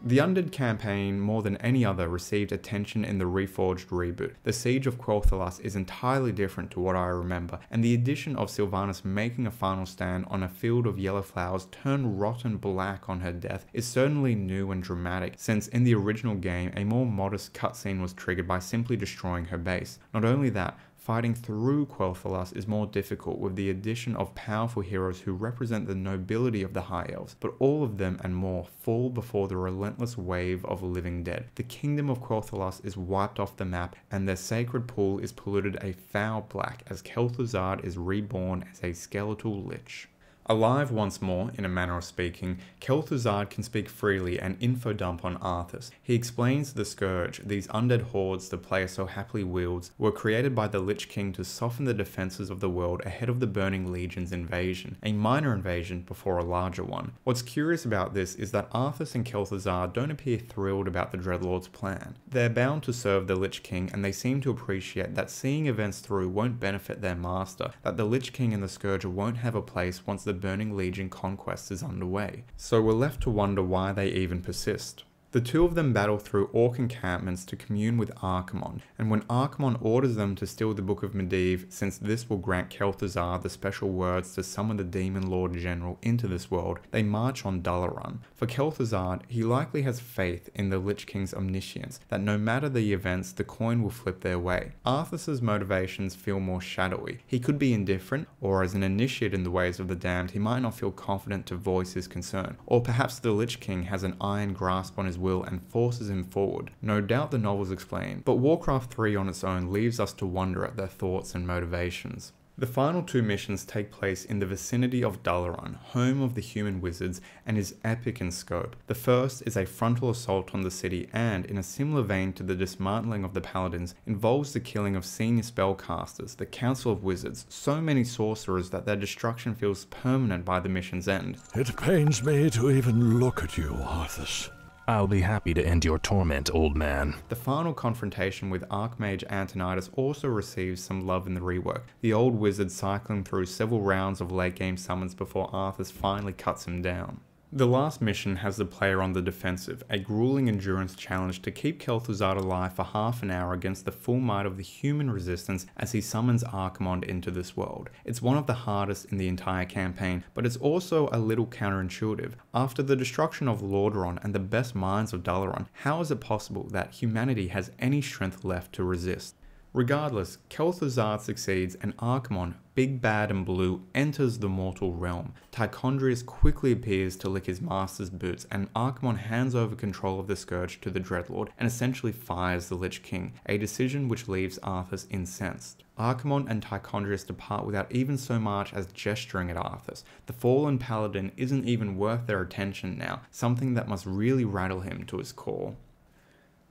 The Undead campaign, more than any other, received attention in the Reforged reboot. The Siege of Quel'Thalas is entirely different to what I remember, and the addition of Sylvanas making a final stand on a field of yellow flowers turned rotten black on her death is certainly new and dramatic, since in the original game a more modest cutscene was triggered by simply destroying her base. Not only that, fighting through Quel'Thalas is more difficult with the addition of powerful heroes who represent the nobility of the High Elves, but all of them and more fall before the relentless wave of living dead. The kingdom of Quel'Thalas is wiped off the map, and their sacred pool is polluted a foul black as Kel'Thuzad is reborn as a skeletal lich. Alive once more, in a manner of speaking, Kel'Thuzad can speak freely and info-dump on Arthas. He explains the Scourge, these undead hordes the player so happily wields, were created by the Lich King to soften the defenses of the world ahead of the Burning Legion's invasion, a minor invasion before a larger one. What's curious about this is that Arthas and Kel'Thuzad don't appear thrilled about the Dreadlord's plan. They're bound to serve the Lich King, and they seem to appreciate that seeing events through won't benefit their master, that the Lich King and the Scourge won't have a place once the Burning Legion conquest is underway. So we're left to wonder why they even persist. The two of them battle through orc encampments to commune with Archimonde, and when Archimonde orders them to steal the Book of Medivh, since this will grant Kel'Thuzad the special words to summon the Demon Lord General into this world, they march on Dalaran. For Kel'Thuzad, he likely has faith in the Lich King's omniscience, that no matter the events, the coin will flip their way. Arthas' motivations feel more shadowy. He could be indifferent, or as an initiate in the ways of the damned, he might not feel confident to voice his concern, or perhaps the Lich King has an iron grasp on his will and forces him forward. No doubt the novels explain, but Warcraft 3 on its own leaves us to wonder at their thoughts and motivations. The final two missions take place in the vicinity of Dalaran, home of the human wizards, and is epic in scope. The first is a frontal assault on the city and, in a similar vein to the dismantling of the paladins, involves the killing of senior spellcasters, the Council of Wizards, so many sorcerers that their destruction feels permanent by the mission's end. It pains me to even look at you, Arthas. I'll be happy to end your torment, old man. The final confrontation with Archmage Antonidas also receives some love in the rework, the old wizard cycling through several rounds of late game summons before Arthas finally cuts him down. The last mission has the player on the defensive, a grueling endurance challenge to keep Kel'Thuzad alive for half an hour against the full might of the human resistance as he summons Archimonde into this world. It's one of the hardest in the entire campaign, but it's also a little counterintuitive. After the destruction of Lordaeron and the best minds of Dalaran, how is it possible that humanity has any strength left to resist? Regardless, Kel'Thuzad succeeds and Archimonde, big bad and blue, enters the mortal realm. Tichondrius quickly appears to lick his master's boots, and Archimonde hands over control of the Scourge to the Dreadlord and essentially fires the Lich King, a decision which leaves Arthas incensed. Archimonde and Tichondrius depart without even so much as gesturing at Arthas. The fallen paladin isn't even worth their attention now, something that must really rattle him to his core.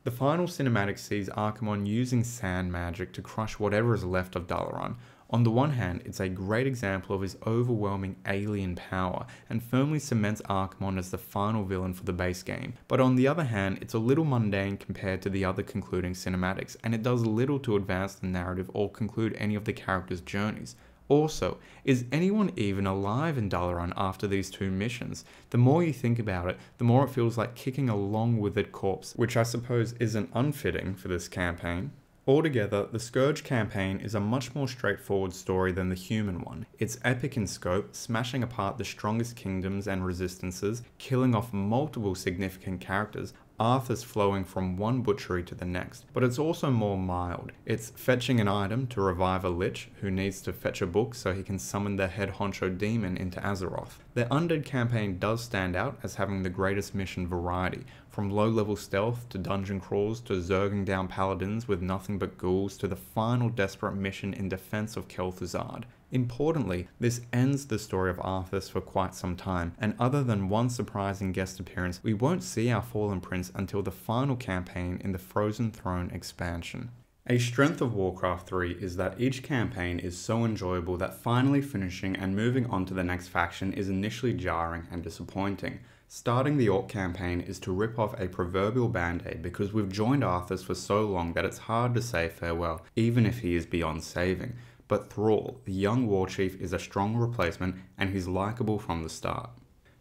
The final cinematic sees Archimonde using sand magic to crush whatever is left of Dalaran. On the one hand, it's a great example of his overwhelming alien power and firmly cements Archimonde as the final villain for the base game. But on the other hand, it's a little mundane compared to the other concluding cinematics, and it does little to advance the narrative or conclude any of the characters' journeys. Also, is anyone even alive in Dalaran after these two missions? The more you think about it, the more it feels like kicking a long-withered corpse, which I suppose isn't unfitting for this campaign. Altogether, the Scourge campaign is a much more straightforward story than the human one. It's epic in scope, smashing apart the strongest kingdoms and resistances, killing off multiple significant characters, Arthas flowing from one butchery to the next, but it's also more mild. It's fetching an item to revive a lich who needs to fetch a book so he can summon their head honcho demon into Azeroth. The Undead campaign does stand out as having the greatest mission variety, from low-level stealth to dungeon crawls to zerging down paladins with nothing but ghouls to the final desperate mission in defense of Kel'Thuzad. Importantly, this ends the story of Arthas for quite some time, and other than one surprising guest appearance, we won't see our fallen prince until the final campaign in the Frozen Throne expansion. A strength of Warcraft 3 is that each campaign is so enjoyable that finally finishing and moving on to the next faction is initially jarring and disappointing. Starting the Orc campaign is to rip off a proverbial band-aid because we've joined Arthas for so long that it's hard to say farewell, even if he is beyond saving. But Thrall, the young war chief, is a strong replacement and he's likeable from the start.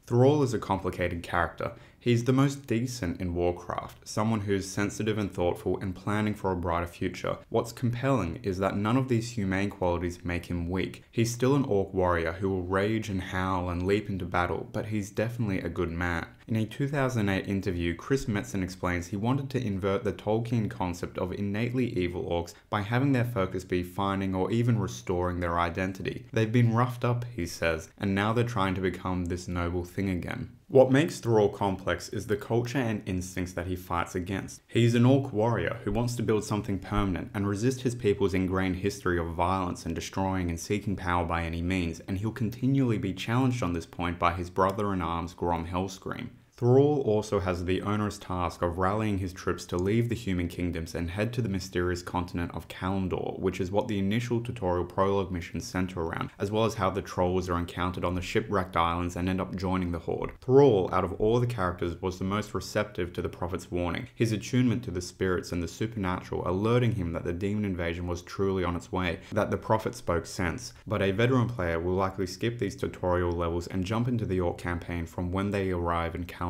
Thrall is a complicated character. He's the most decent in Warcraft, someone who's sensitive and thoughtful and planning for a brighter future. What's compelling is that none of these humane qualities make him weak. He's still an orc warrior who will rage and howl and leap into battle, but he's definitely a good man. In a 2008 interview, Chris Metzen explains he wanted to invert the Tolkien concept of innately evil orcs by having their focus be finding or even restoring their identity. They've been roughed up, he says, and now they're trying to become this noble thing again. What makes Thrall complex is the culture and instincts that he fights against. He's an orc warrior who wants to build something permanent and resist his people's ingrained history of violence and destroying and seeking power by any means, and he'll continually be challenged on this point by his brother-in-arms Grom Hellscream. Thrall also has the onerous task of rallying his troops to leave the human kingdoms and head to the mysterious continent of Kalimdor, which is what the initial tutorial prologue missions center around, as well as how the trolls are encountered on the shipwrecked islands and end up joining the Horde. Thrall, out of all the characters, was the most receptive to the Prophet's warning, his attunement to the spirits and the supernatural alerting him that the demon invasion was truly on its way, that the Prophet spoke sense. But a veteran player will likely skip these tutorial levels and jump into the Orc campaign from when they arrive in Kalimdor.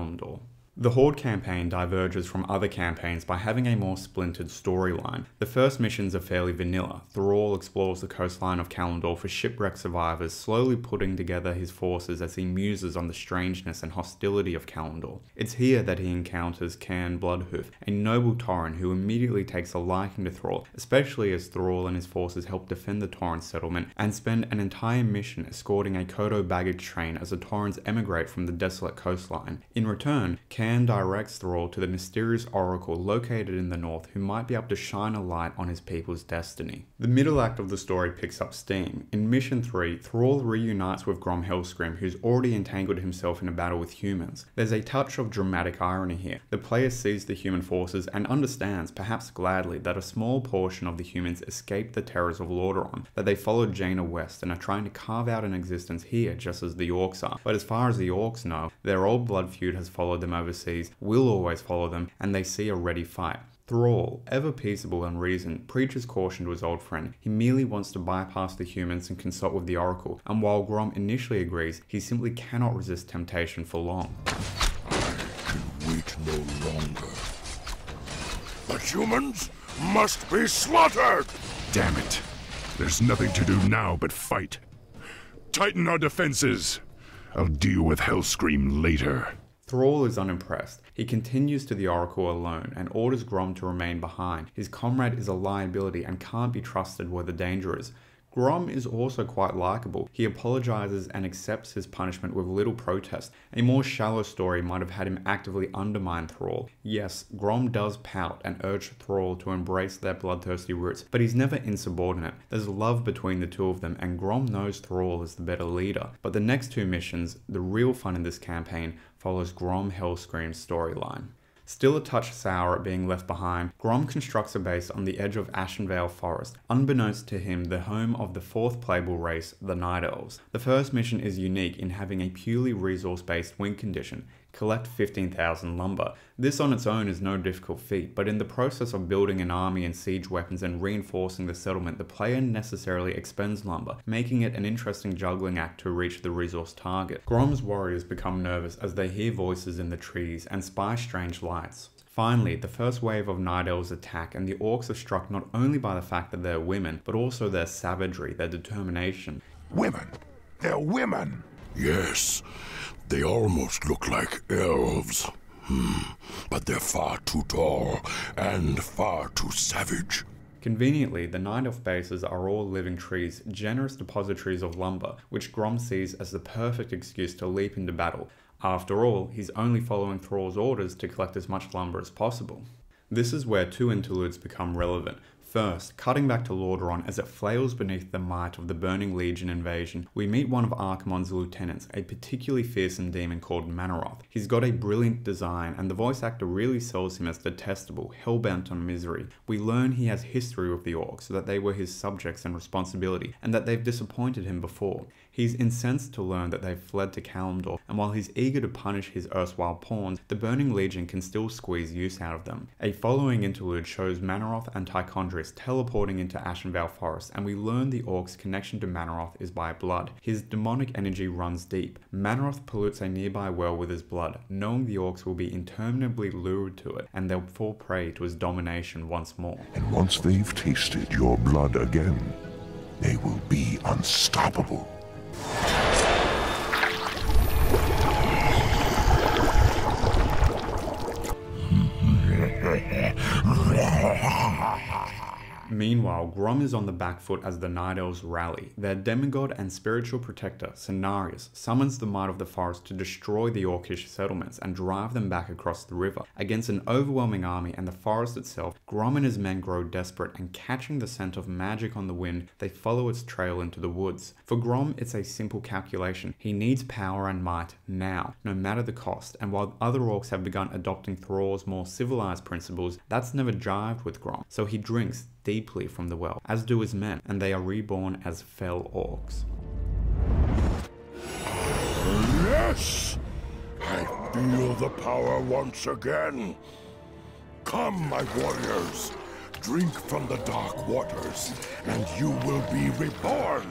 The Horde campaign diverges from other campaigns by having a more splintered storyline. The first missions are fairly vanilla. Thrall explores the coastline of Kalimdor for shipwrecked survivors, slowly putting together his forces as he muses on the strangeness and hostility of Kalimdor. It's here that he encounters Cairn Bloodhoof, a noble Tauren who immediately takes a liking to Thrall, especially as Thrall and his forces help defend the Tauren settlement and spend an entire mission escorting a Kodo baggage train as the Taurens emigrate from the desolate coastline. In return, Cairn directs Thrall to the mysterious oracle located in the north who might be able to shine a light on his people's destiny. The middle act of the story picks up steam. In Mission 3, Thrall reunites with Grom Hellscream, who's already entangled himself in a battle with humans. There's a touch of dramatic irony here. The player sees the human forces and understands, perhaps gladly, that a small portion of the humans escaped the terrors of Lordaeron, that they followed Jaina west and are trying to carve out an existence here just as the Orcs are. But as far as the Orcs know, their old blood feud has followed them overseas, will always follow them, and they see a ready fight. Thrall, ever peaceable and reasoned, preaches caution to his old friend. He merely wants to bypass the humans and consult with the Oracle, and while Grom initially agrees, he simply cannot resist temptation for long. I can wait no longer. The humans must be slaughtered! Damn it. There's nothing to do now but fight. Tighten our defenses. I'll deal with Hellscream later. Thrall is unimpressed. He continues to the Oracle alone and orders Grom to remain behind. His comrade is a liability and can't be trusted where the danger is. Grom is also quite likable. He apologizes and accepts his punishment with little protest. A more shallow story might have had him actively undermine Thrall. Yes, Grom does pout and urge Thrall to embrace their bloodthirsty roots, but he's never insubordinate. There's love between the two of them, and Grom knows Thrall is the better leader. But the next two missions, the real fun in this campaign, follows Grom Hellscream's storyline. Still a touch sour at being left behind, Grom constructs a base on the edge of Ashenvale Forest, unbeknownst to him the home of the fourth playable race, the Night Elves. The first mission is unique in having a purely resource-based win condition. Collect 15,000 lumber. This on its own is no difficult feat, but in the process of building an army and siege weapons and reinforcing the settlement, the player necessarily expends lumber, making it an interesting juggling act to reach the resource target. Grom's warriors become nervous as they hear voices in the trees and spy strange lights. Finally, the first wave of Night Elves attack, and the Orcs are struck not only by the fact that they're women, but also their savagery, their determination. Women! They're women! Yes. They almost look like elves. But they're far too tall and far too savage. Conveniently, the Night Elf bases are all living trees, generous depositories of lumber, which Grom sees as the perfect excuse to leap into battle. After all, he's only following Thrall's orders to collect as much lumber as possible. This is where two interludes become relevant. First, cutting back to Lordaeron as it flails beneath the might of the Burning Legion invasion, we meet one of Archimonde's lieutenants, a particularly fearsome demon called Manaroth. He's got a brilliant design, and the voice actor really sells him as detestable, hellbent on misery. We learn he has history with the Orcs, that they were his subjects and responsibility, and that they've disappointed him before. He's incensed to learn that they've fled to Kalimdor, and while he's eager to punish his erstwhile pawns, the Burning Legion can still squeeze use out of them. A following interlude shows Manaroth and Tychondrius teleporting into Ashenvale Forest, and we learn the Orc's connection to Manaroth is by blood. His demonic energy runs deep. Manaroth pollutes a nearby well with his blood, knowing the Orcs will be interminably lured to it, and they'll fall prey to his domination once more. And once they've tasted your blood again, they will be unstoppable. Meanwhile, Grom is on the back foot as the Night Elves rally. Their demigod and spiritual protector, Cenarius, summons the might of the forest to destroy the Orcish settlements and drive them back across the river. Against an overwhelming army and the forest itself, Grom and his men grow desperate, and catching the scent of magic on the wind, they follow its trail into the woods. For Grom, it's a simple calculation. He needs power and might now, no matter the cost, and while other orcs have begun adopting Thrall's more civilized principles, that's never jived with Grom, so he drinks deeply from the well, as do his men, and they are reborn as fell orcs. Yes! I feel the power once again. Come, my warriors. Drink from the dark waters, and you will be reborn.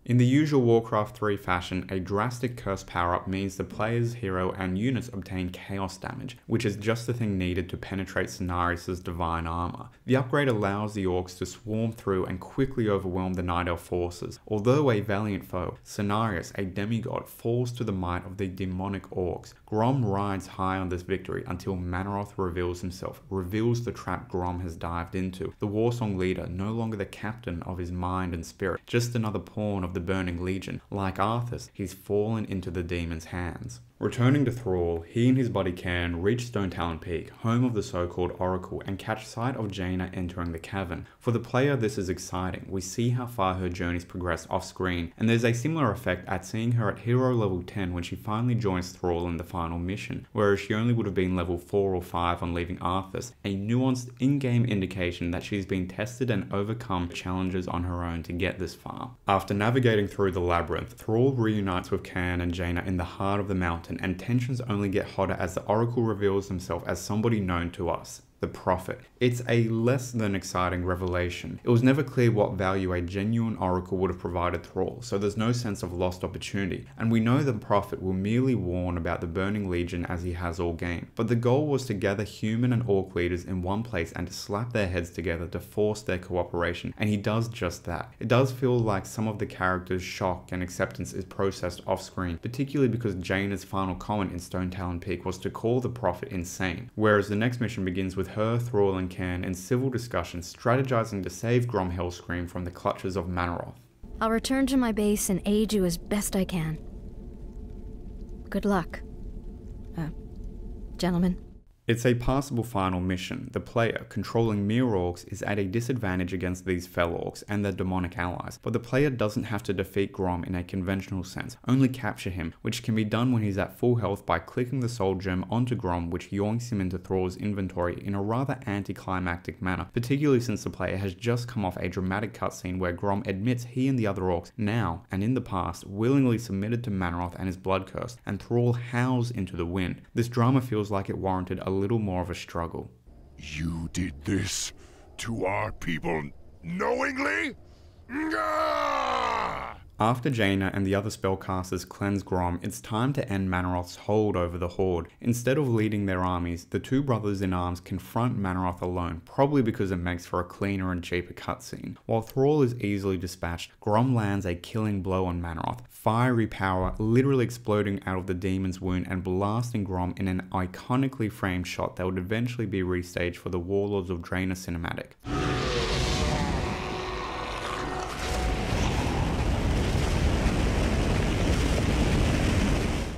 In the usual Warcraft III fashion, a drastic curse power-up means the player's hero and units obtain chaos damage, which is just the thing needed to penetrate Cenarius' divine armor. The upgrade allows the orcs to swarm through and quickly overwhelm the Night Elf forces. Although a valiant foe, Cenarius, a demigod, falls to the might of the demonic orcs. Grom rides high on this victory until Manaroth reveals himself, reveals the trap Grom has dived into. The Warsong leader, no longer the captain of his mind and spirit, just another pawn of the Burning Legion. Like Arthas, he's fallen into the demon's hands. Returning to Thrall, he and his buddy Cairn reach Stone Talon Peak, home of the so-called Oracle, and catch sight of Jaina entering the cavern. For the player, this is exciting. We see how far her journeys progress off-screen, and there's a similar effect at seeing her at hero level 10 when she finally joins Thrall in the final mission, whereas she only would have been level 4 or 5 on leaving Arthas, a nuanced in-game indication that she's been tested and overcome challenges on her own to get this far. After navigating through the labyrinth, Thrall reunites with Cairn and Jaina in the heart of the mountain, and tensions only get hotter as the Oracle reveals himself as somebody known to us, the Prophet. It's a less than exciting revelation. It was never clear what value a genuine Oracle would have provided Thrall, so there's no sense of lost opportunity, and we know the Prophet will merely warn about the Burning Legion as he has all game. But the goal was to gather human and orc leaders in one place and to slap their heads together to force their cooperation, and he does just that. It does feel like some of the characters' shock and acceptance is processed off screen, particularly because Jaina's final comment in Stone Talon Peak was to call the Prophet insane, whereas the next mission begins with her, Thrall and Cairn in civil discussion strategizing to save Grom Hellscream from the clutches of Manaroth. I'll return to my base and aid you as best I can. Good luck. Gentlemen. It's a passable final mission. The player, controlling mere orcs, is at a disadvantage against these fell orcs and their demonic allies, but the player doesn't have to defeat Grom in a conventional sense, only capture him, which can be done when he's at full health by clicking the soul gem onto Grom, which yoinks him into Thrall's inventory in a rather anticlimactic manner, particularly since the player has just come off a dramatic cutscene where Grom admits he and the other orcs, now and in the past, willingly submitted to Manaroth and his blood curse, and Thrall howls into the wind. This drama feels like it warranted a little more of a struggle. You did this to our people knowingly? After Jaina and the other spellcasters cleanse Grom, it's time to end Manaroth's hold over the Horde. Instead of leading their armies, the two brothers in arms confront Manaroth alone, probably because it makes for a cleaner and cheaper cutscene. While Thrall is easily dispatched, Grom lands a killing blow on Manaroth, fiery power literally exploding out of the demon's wound and blasting Grom in an iconically framed shot that would eventually be restaged for the Warlords of Draenor cinematic.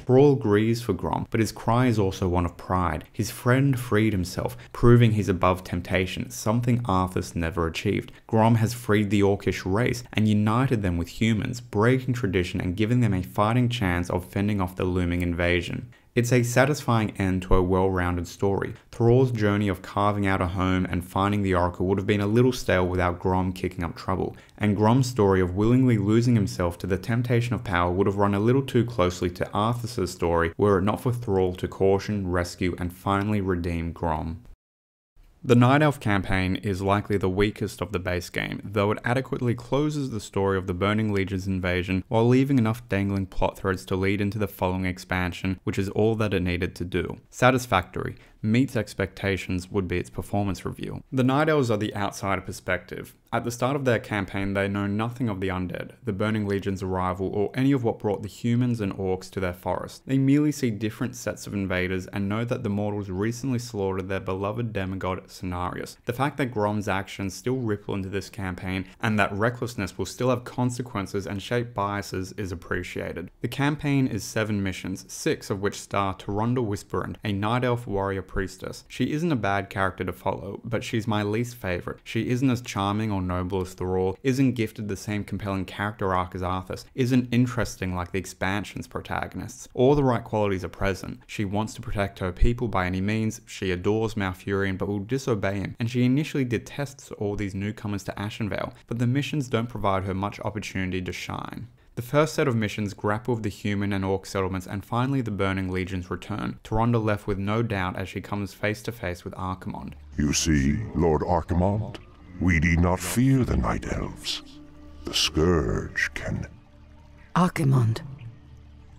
Thrall grieves for Grom, but his cry is also one of pride. His friend freed himself, proving he's above temptation, something Arthas never achieved. Grom has freed the Orcish race and united them with humans, breaking tradition and giving them a fighting chance of fending off the looming invasion. It's a satisfying end to a well-rounded story. Thrall's journey of carving out a home and finding the Oracle would have been a little stale without Grom kicking up trouble, and Grom's story of willingly losing himself to the temptation of power would have run a little too closely to Arthas' story were it not for Thrall to caution, rescue, and finally redeem Grom. The Night Elf campaign is likely the weakest of the base game, though it adequately closes the story of the Burning Legion's invasion while leaving enough dangling plot threads to lead into the following expansion, which is all that it needed to do. Satisfactory. meets expectations would be its performance review. The Night Elves are the outsider perspective. At the start of their campaign, they know nothing of the Undead, the Burning Legion's arrival, or any of what brought the humans and orcs to their forest. They merely see different sets of invaders and know that the mortals recently slaughtered their beloved demigod Cenarius. The fact that Grom's actions still ripple into this campaign, and that recklessness will still have consequences and shape biases, is appreciated. The campaign is 7 missions, 6 of which star Tyrande Whisperand, a Night Elf warrior priestess. She isn't a bad character to follow, but she's my least favourite. She isn't as charming or noble as Thrall, isn't gifted the same compelling character arc as Arthas, isn't interesting like the expansion's protagonists. All the right qualities are present. She wants to protect her people by any means, she adores Malfurion but will disobey him, and she initially detests all these newcomers to Ashenvale, but the missions don't provide her much opportunity to shine. The first set of missions grapple with the human and orc settlements and finally the Burning Legion's return, Tyrande left with no doubt as she comes face to face with Archimonde. You see, Lord Archimonde, we need not fear the Night Elves. The Scourge can... Archimonde,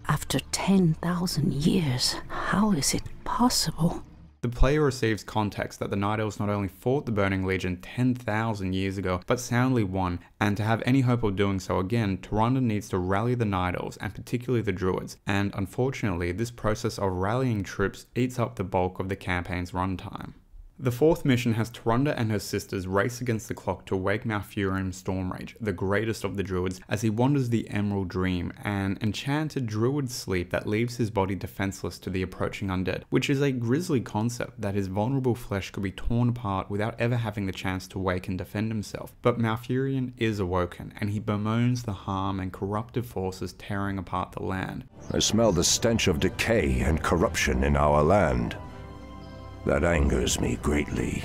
after 10,000 years, how is it possible? The player receives context that the Night Elves not only fought the Burning Legion 10,000 years ago, but soundly won, and to have any hope of doing so again, Tyrande needs to rally the Night Elves, and particularly the Druids, and unfortunately this process of rallying troops eats up the bulk of the campaign's runtime. The 4th mission has Tyrande and her sisters race against the clock to wake Malfurion Stormrage, the greatest of the druids, as he wanders the Emerald Dream, an enchanted druid sleep that leaves his body defenseless to the approaching undead, which is a grisly concept that his vulnerable flesh could be torn apart without ever having the chance to wake and defend himself. But Malfurion is awoken, and he bemoans the harm and corruptive forces tearing apart the land. I smell the stench of decay and corruption in our land. That angers me greatly.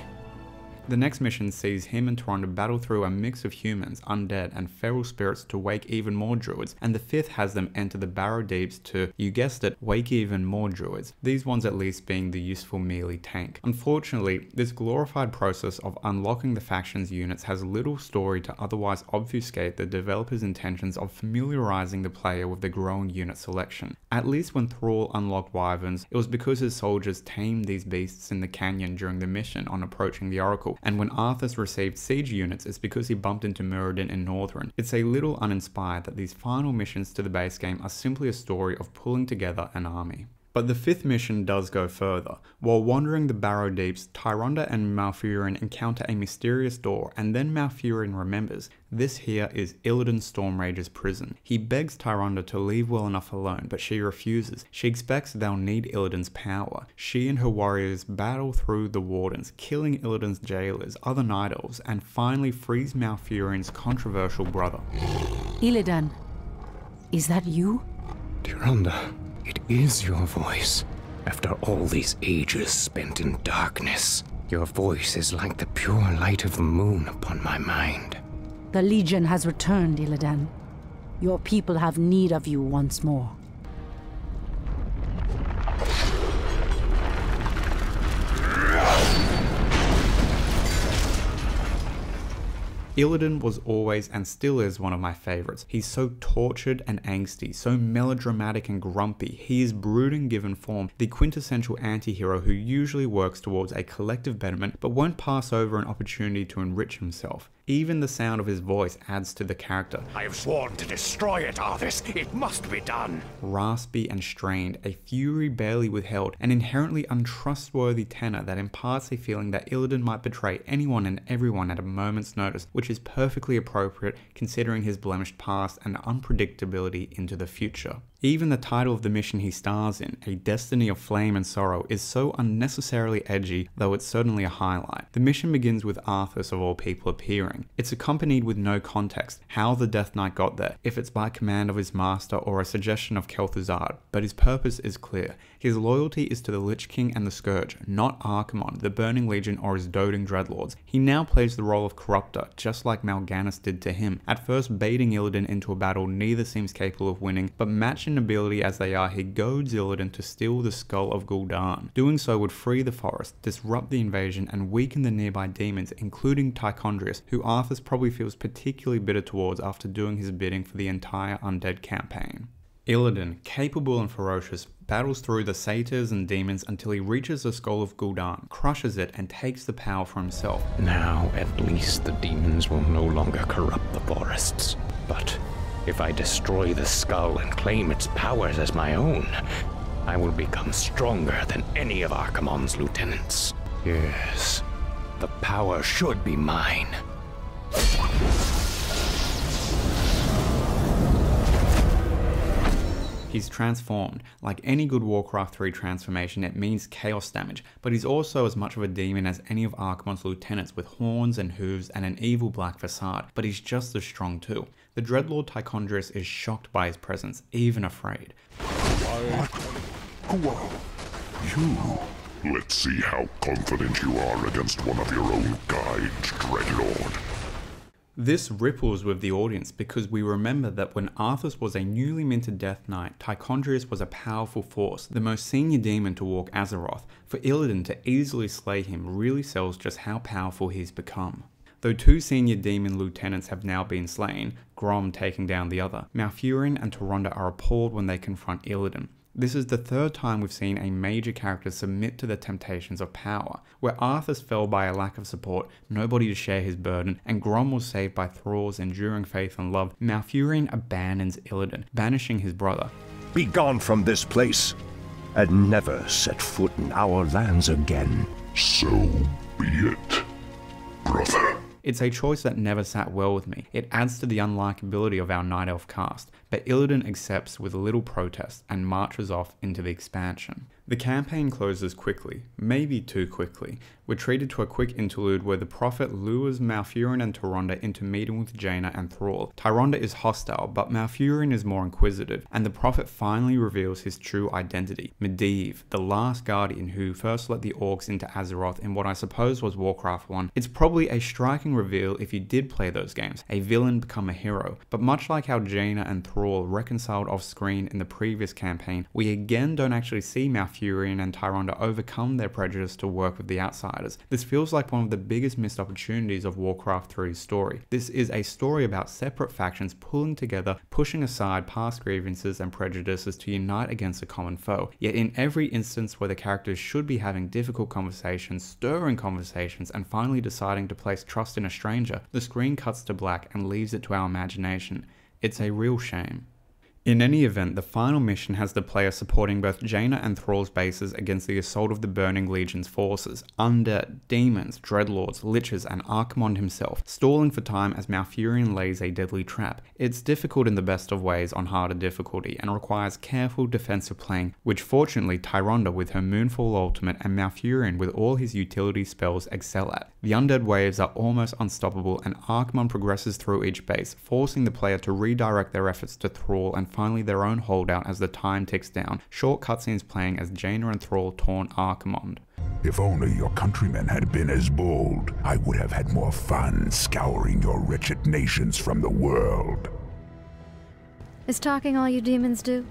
The next mission sees him and Tyrande battle through a mix of humans, undead, and feral spirits to wake even more druids, and the 5th has them enter the Barrow Deeps to, you guessed it, wake even more druids, these ones at least being the useful melee tank. Unfortunately, this glorified process of unlocking the faction's units has little story to otherwise obfuscate the developer's intentions of familiarizing the player with the growing unit selection. At least when Thrall unlocked Wyverns, it was because his soldiers tamed these beasts in the canyon during the mission on approaching the Oracle, and when Arthas received siege units, it's because he bumped into Muradin in Northrend. It's a little uninspired that these final missions to the base game are simply a story of pulling together an army. But the 5th mission does go further. While wandering the Barrow Deeps, Tyrande and Malfurion encounter a mysterious door, and then Malfurion remembers. This here is Illidan Stormrage's prison. He begs Tyrande to leave well enough alone, but she refuses. She expects they'll need Illidan's power. She and her warriors battle through the wardens, killing Illidan's jailers, other Night Elves, and finally frees Malfurion's controversial brother. Illidan, is that you? Tyrande. It is your voice. After all these ages spent in darkness, your voice is like the pure light of the moon upon my mind. The Legion has returned, Illidan. Your people have need of you once more. Illidan was always and still is one of my favourites. He's so tortured and angsty, so melodramatic and grumpy. He is brooding given form, the quintessential anti-hero who usually works towards a collective betterment but won't pass over an opportunity to enrich himself. Even the sound of his voice adds to the character. I have sworn to destroy it, Arthas. It must be done. Raspy and strained, a fury barely withheld, an inherently untrustworthy tenor that imparts a feeling that Illidan might betray anyone and everyone at a moment's notice, which is perfectly appropriate considering his blemished past and unpredictability into the future. Even the title of the mission he stars in, A Destiny of Flame and Sorrow, is so unnecessarily edgy, though it's certainly a highlight. The mission begins with Arthas of all people appearing. It's accompanied with no context, how the Death Knight got there, if it's by command of his master or a suggestion of Kel'Thuzad, but his purpose is clear. His loyalty is to the Lich King and the Scourge, not Archimonde, the Burning Legion or his doting dreadlords. He now plays the role of corruptor, just like Mal'Ganis did to him. At first baiting Illidan into a battle neither seems capable of winning, but matched in ability as they are, he goads Illidan to steal the skull of Gul'dan. Doing so would free the forest, disrupt the invasion, and weaken the nearby demons, including Tichondrius, who Arthas probably feels particularly bitter towards after doing his bidding for the entire Undead campaign. Illidan, capable and ferocious, battles through the satyrs and demons until he reaches the skull of Gul'dan, crushes it, and takes the power for himself. Now, at least the demons will no longer corrupt the forests. But if I destroy the skull and claim its powers as my own, I will become stronger than any of Archimonde's lieutenants. Yes, the power should be mine. He's transformed. Like any good Warcraft III transformation, it means chaos damage, but he's also as much of a demon as any of Archimonde's lieutenants with horns and hooves and an evil black facade, but he's just as strong too. The Dreadlord Tychondrius is shocked by his presence, even afraid. You? Let's see how confident you are against one of your own kind, Dreadlord. This ripples with the audience because we remember that when Arthas was a newly minted Death Knight, Tychondrius was a powerful force, the most senior demon to walk Azeroth. For Illidan to easily slay him really sells just how powerful he's become. Though two senior demon lieutenants have now been slain, Grom taking down the other, Malfurion and Tyrande are appalled when they confront Illidan. This is the third time we've seen a major character submit to the temptations of power. Where Arthas fell by a lack of support, nobody to share his burden, and Grom was saved by Thrall's enduring faith and love, Malfurion abandons Illidan, banishing his brother. Be gone from this place, and never set foot in our lands again. So be it, brother. It's a choice that never sat well with me. It adds to the unlikability of our Night Elf cast, but Illidan accepts with little protest and marches off into the expansion. The campaign closes quickly, maybe too quickly. We're treated to a quick interlude where the Prophet lures Malfurion and Tyrande into meeting with Jaina and Thrall. Tyrande is hostile, but Malfurion is more inquisitive, and the Prophet finally reveals his true identity, Medivh, the last Guardian who first let the Orcs into Azeroth in what I suppose was Warcraft 1. It's probably a striking reveal if you did play those games, a villain become a hero, but much like how Jaina and Thrall reconciled off screen in the previous campaign, we again don't actually see Malfurion and Tyrande overcome their prejudice to work with the outsiders. This feels like one of the biggest missed opportunities of Warcraft 3's story. This is a story about separate factions pulling together, pushing aside past grievances and prejudices to unite against a common foe. Yet in every instance where the characters should be having difficult conversations, stirring conversations, and finally deciding to place trust in a stranger, the screen cuts to black and leaves it to our imagination. It's a real shame. In any event, the final mission has the player supporting both Jaina and Thrall's bases against the assault of the Burning Legion's forces, undead, demons, dreadlords, liches, and Archimonde himself, stalling for time as Malfurion lays a deadly trap. It's difficult in the best of ways on harder difficulty and requires careful defensive playing, which fortunately Tyrande with her Moonfall ultimate and Malfurion with all his utility spells excel at. The undead waves are almost unstoppable and Archimonde progresses through each base, forcing the player to redirect their efforts to Thrall and finally their own holdout as the time ticks down. Short cutscenes playing as Jaina and Thrall taunt Archimonde. If only your countrymen had been as bold, I would have had more fun scouring your wretched nations from the world. Is talking all you demons do?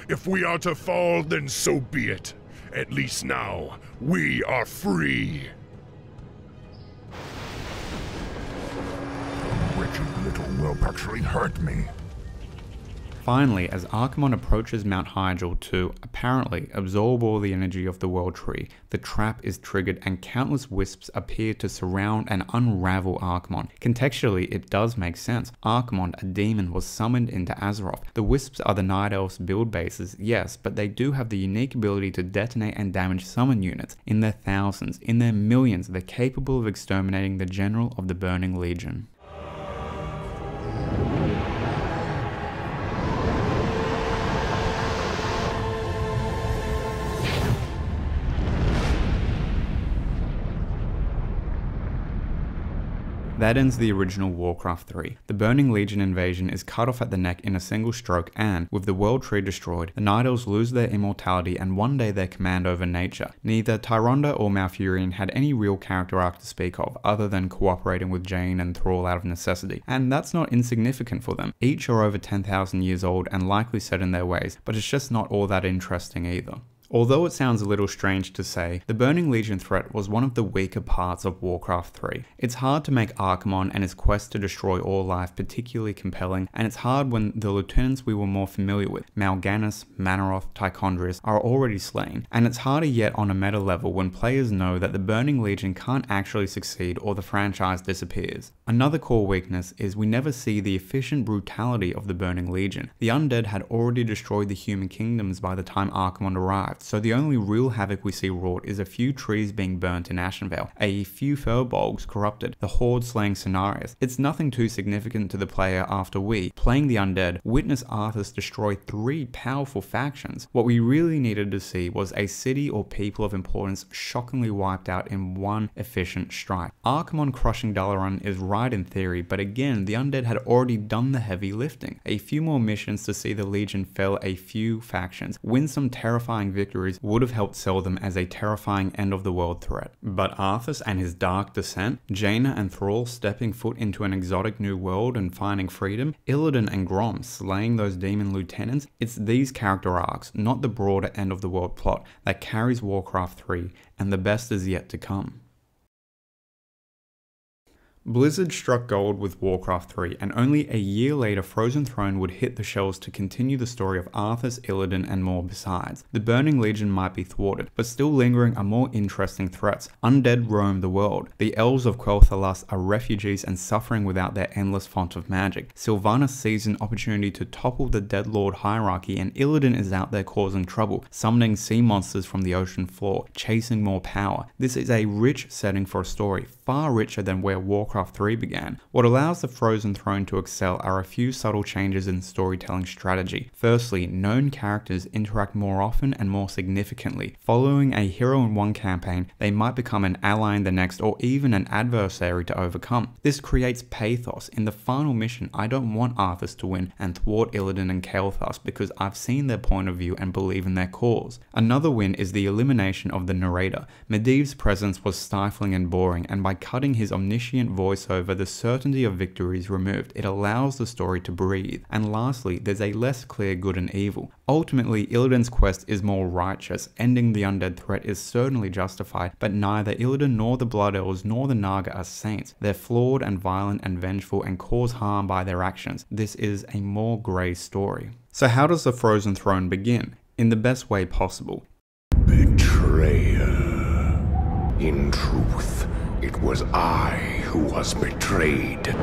If we are to fall, then so be it. At least now, we are free. Wretched little whelp actually hurt me. Finally, as Archimonde approaches Mount Hyjal to, apparently, absorb all the energy of the World Tree, the trap is triggered and countless wisps appear to surround and unravel Archimonde. Contextually, it does make sense. Archimonde, a demon, was summoned into Azeroth. The wisps are the Night Elves' build bases, yes, but they do have the unique ability to detonate and damage summon units. In their thousands, in their millions, they're capable of exterminating the General of the Burning Legion. That ends the original Warcraft 3. The Burning Legion invasion is cut off at the neck in a single stroke and, with the World Tree destroyed, the Night Elves lose their immortality and one day their command over nature. Neither Tyrande or Malfurion had any real character arc to speak of, other than cooperating with Jaina and Thrall out of necessity, and that's not insignificant for them. Each are over 10,000 years old and likely set in their ways, but it's just not all that interesting either. Although it sounds a little strange to say, the Burning Legion threat was one of the weaker parts of Warcraft 3. It's hard to make Archimonde and his quest to destroy all life particularly compelling, and it's hard when the lieutenants we were more familiar with, Mal'Ganis, Mannoroth, Tichondrius, are already slain, and it's harder yet on a meta level when players know that the Burning Legion can't actually succeed or the franchise disappears. Another core weakness is we never see the efficient brutality of the Burning Legion. The Undead had already destroyed the human kingdoms by the time Archimonde arrived, so the only real havoc we see wrought is a few trees being burnt in Ashenvale, a few furbolgs corrupted, the horde slaying Cenarius. It's nothing too significant to the player after we, playing the Undead, witness Arthas destroy 3 powerful factions. What we really needed to see was a city or people of importance shockingly wiped out in one efficient strike. Archimonde crushing Dalaran is right in theory, but again, the Undead had already done the heavy lifting. A few more missions to see the Legion fell a few factions, win some terrifying victories would have helped sell them as a terrifying end-of-the-world threat. But Arthas and his dark descent, Jaina and Thrall stepping foot into an exotic new world and finding freedom, Illidan and Grom slaying those demon lieutenants, it's these character arcs, not the broader end-of-the-world plot, that carries Warcraft 3, and the best is yet to come. Blizzard struck gold with Warcraft 3, and only a year later Frozen Throne would hit the shelves to continue the story of Arthas, Illidan, and more besides. The Burning Legion might be thwarted, but still lingering are more interesting threats. Undead roam the world. The elves of Quel'Thalas are refugees and suffering without their endless font of magic. Sylvanas sees an opportunity to topple the Deadlord hierarchy, and Illidan is out there causing trouble, summoning sea monsters from the ocean floor, chasing more power. This is a rich setting for a story, far richer than where Warcraft 3 began. What allows the Frozen Throne to excel are a few subtle changes in storytelling strategy. Firstly, known characters interact more often and more significantly. Following a hero in one campaign, they might become an ally in the next or even an adversary to overcome. This creates pathos. In the final mission, I don't want Arthas to win and thwart Illidan and Kael'thas because I've seen their point of view and believe in their cause. Another win is the elimination of the narrator. Medivh's presence was stifling and boring, and by cutting his omniscient voiceover, the certainty of victory is removed. It allows the story to breathe. And lastly, there's a less clear good and evil. Ultimately, Illidan's quest is more righteous. Ending the Undead threat is certainly justified, but neither Illidan nor the Blood Elves nor the Naga are saints. They're flawed and violent and vengeful and cause harm by their actions. This is a more grey story. So how does the Frozen Throne begin? In the best way possible. Betrayer. In truth, it was I who was betrayed.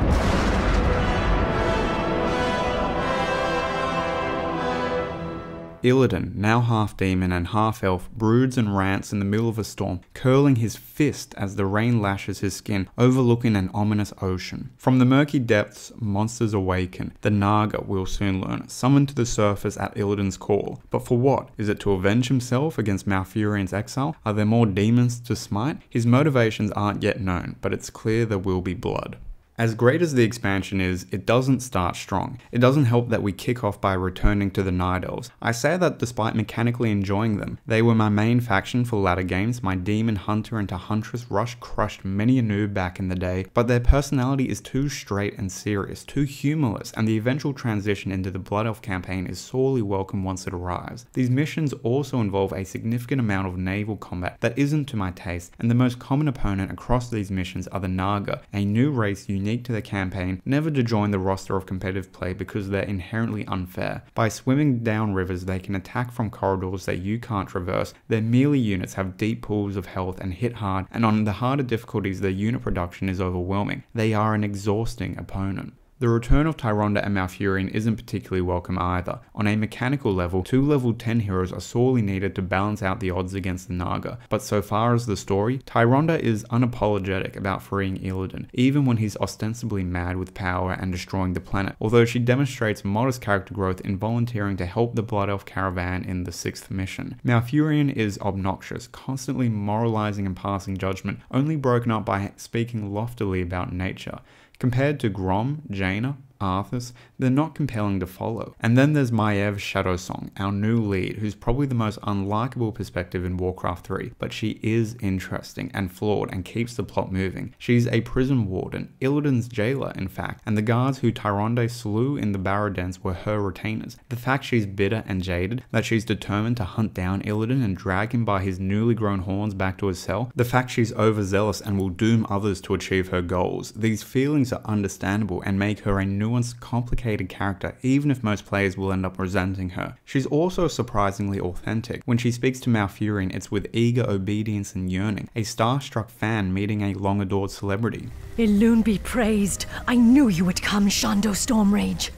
Illidan, now half demon and half elf, broods and rants in the middle of a storm, curling his fist as the rain lashes his skin, overlooking an ominous ocean. From the murky depths, monsters awaken. The Naga, we'll soon learn, summoned to the surface at Illidan's call. But for what? Is it to avenge himself against Malfurion's exile? Are there more demons to smite? His motivations aren't yet known, but it's clear there will be blood. As great as the expansion is, it doesn't start strong. It doesn't help that we kick off by returning to the Night Elves. I say that despite mechanically enjoying them. They were my main faction for latter games. My Demon Hunter into Huntress Rush crushed many a noob back in the day, but their personality is too straight and serious, too humorless, and the eventual transition into the Blood Elf campaign is sorely welcome once it arrives. These missions also involve a significant amount of naval combat that isn't to my taste, and the most common opponent across these missions are the Naga, a new race unique to the campaign, never to join the roster of competitive play because they're inherently unfair. By swimming down rivers, they can attack from corridors that you can't traverse. Their melee units have deep pools of health and hit hard, and on the harder difficulties their unit production is overwhelming. They are an exhausting opponent. The return of Tyrande and Malfurion isn't particularly welcome either. On a mechanical level, 2 level 10 heroes are sorely needed to balance out the odds against the Naga, but so far as the story, Tyrande is unapologetic about freeing Illidan, even when he's ostensibly mad with power and destroying the planet, although she demonstrates modest character growth in volunteering to help the Blood Elf caravan in the 6th mission. Malfurion is obnoxious, constantly moralizing and passing judgment, only broken up by speaking loftily about nature. Compared to Grom, Jaina, Arthas, they're not compelling to follow. And then there's Maiev Shadowsong, our new lead, who's probably the most unlikable perspective in Warcraft 3, but she is interesting and flawed and keeps the plot moving. She's a prison warden, Illidan's jailer in fact, and the guards who Tyrande slew in the Barrow-dens were her retainers. The fact she's bitter and jaded, that she's determined to hunt down Illidan and drag him by his newly grown horns back to his cell, the fact she's overzealous and will doom others to achieve her goals, these feelings are understandable and make her a nuanced, complicated character even if most players will end up resenting her. She's also surprisingly authentic. When she speaks to Malfurion, it's with eager obedience and yearning, a starstruck fan meeting a long-adored celebrity. Elune be praised. I knew you would come, Shondo Stormrage.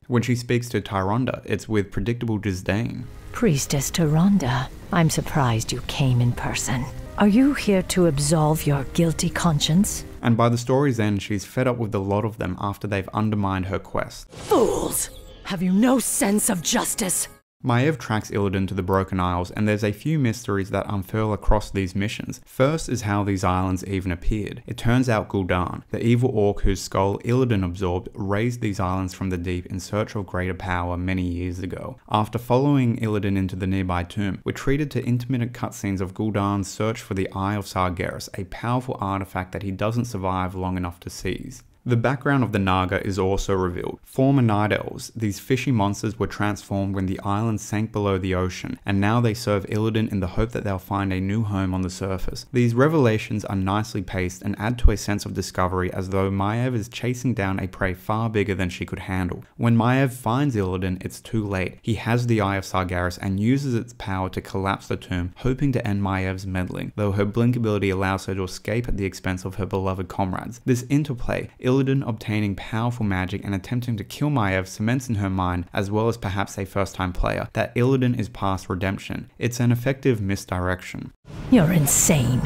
When she speaks to Tyrande, it's with predictable disdain. Priestess Tyrande, I'm surprised you came in person. Are you here to absolve your guilty conscience? And by the story's end, she's fed up with a lot of them after they've undermined her quest. Fools! Have you no sense of justice? Maiev tracks Illidan to the Broken Isles, and there's a few mysteries that unfurl across these missions. First is how these islands even appeared. It turns out Gul'dan, the evil orc whose skull Illidan absorbed, raised these islands from the deep in search of greater power many years ago. After following Illidan into the nearby tomb, we're treated to intermittent cutscenes of Gul'dan's search for the Eye of Sargeras, a powerful artifact that he doesn't survive long enough to seize. The background of the Naga is also revealed. Former night elves, these fishy monsters were transformed when the island sank below the ocean, and now they serve Illidan in the hope that they'll find a new home on the surface. These revelations are nicely paced and add to a sense of discovery, as though Maiev is chasing down a prey far bigger than she could handle. When Maiev finds Illidan, it's too late. He has the Eye of Sargeras and uses its power to collapse the tomb, hoping to end Maev's meddling, though her blink ability allows her to escape at the expense of her beloved comrades. This interplay, Illidan obtaining powerful magic and attempting to kill Maiev, cements in her mind, as well as perhaps a first-time player, that Illidan is past redemption. It's an effective misdirection. You're insane.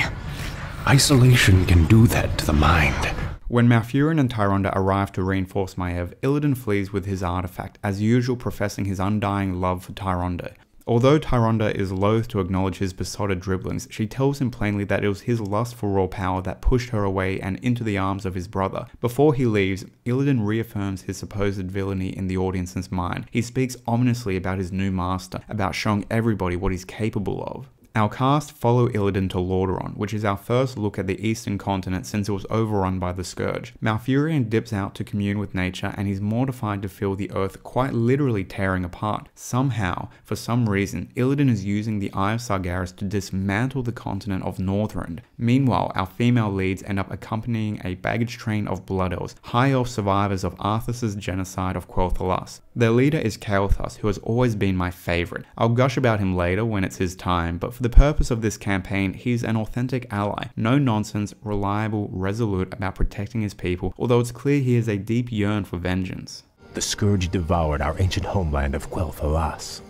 Isolation can do that to the mind. When Malfurion and Tyrande arrive to reinforce Maiev, Illidan flees with his artifact, as usual professing his undying love for Tyrande. Although Tyrande is loath to acknowledge his besotted dribblings, she tells him plainly that it was his lust for raw power that pushed her away and into the arms of his brother. Before he leaves, Illidan reaffirms his supposed villainy in the audience's mind. He speaks ominously about his new master, about showing everybody what he's capable of. Our cast follow Illidan to Lordaeron, which is our first look at the eastern continent since it was overrun by the Scourge. Malfurion dips out to commune with nature, and he's mortified to feel the earth quite literally tearing apart. Somehow, for some reason, Illidan is using the Eye of Sargeras to dismantle the continent of Northrend. Meanwhile, our female leads end up accompanying a baggage train of Blood Elves, High Elf survivors of Arthas' genocide of Quel'Thalas. Their leader is Kael'thas, who has always been my favourite. I'll gush about him later when it's his time, but for the purpose of this campaign, he's an authentic ally. No nonsense, reliable, resolute about protecting his people, although it's clear he has a deep yearn for vengeance. The Scourge devoured our ancient homeland of Quel'Thalas.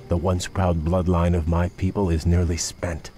The once proud bloodline of my people is nearly spent.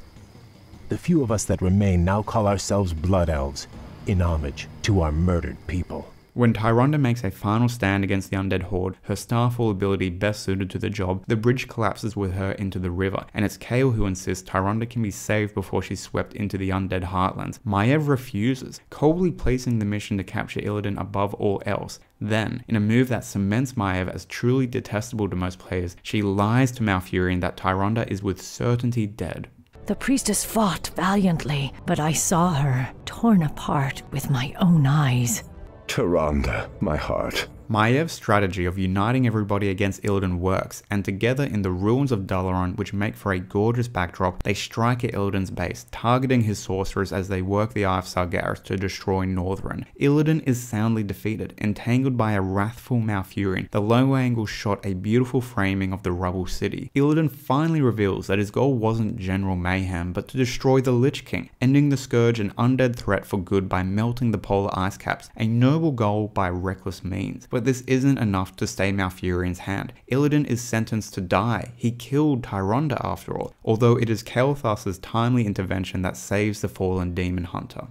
The few of us that remain now call ourselves Blood Elves, in homage to our murdered people. When Tyrande makes a final stand against the Undead Horde, her Starfall ability best suited to the job, the bridge collapses with her into the river, and it's Kael who insists Tyrande can be saved before she's swept into the Undead Heartlands. Maiev refuses, coldly placing the mission to capture Illidan above all else. Then, in a move that cements Maiev as truly detestable to most players, she lies to Malfurion that Tyrande is with certainty dead. The priestess fought valiantly, but I saw her torn apart with my own eyes. Tyrande, my heart. Maiev's strategy of uniting everybody against Illidan works, and together in the ruins of Dalaran, which make for a gorgeous backdrop, they strike at Illidan's base, targeting his sorcerers as they work the Eye of Sargeras to destroy Northrend. Illidan is soundly defeated, entangled by a wrathful Malfurion. The low-angle shot a beautiful framing of the rubble city. Illidan finally reveals that his goal wasn't general mayhem, but to destroy the Lich King, ending the Scourge an undead threat for good by melting the polar ice caps, a noble goal by reckless means. But this isn't enough to stay Malfurion's hand. Illidan is sentenced to die. He killed Tyrande after all, although it is Kael'thas' timely intervention that saves the fallen demon hunter.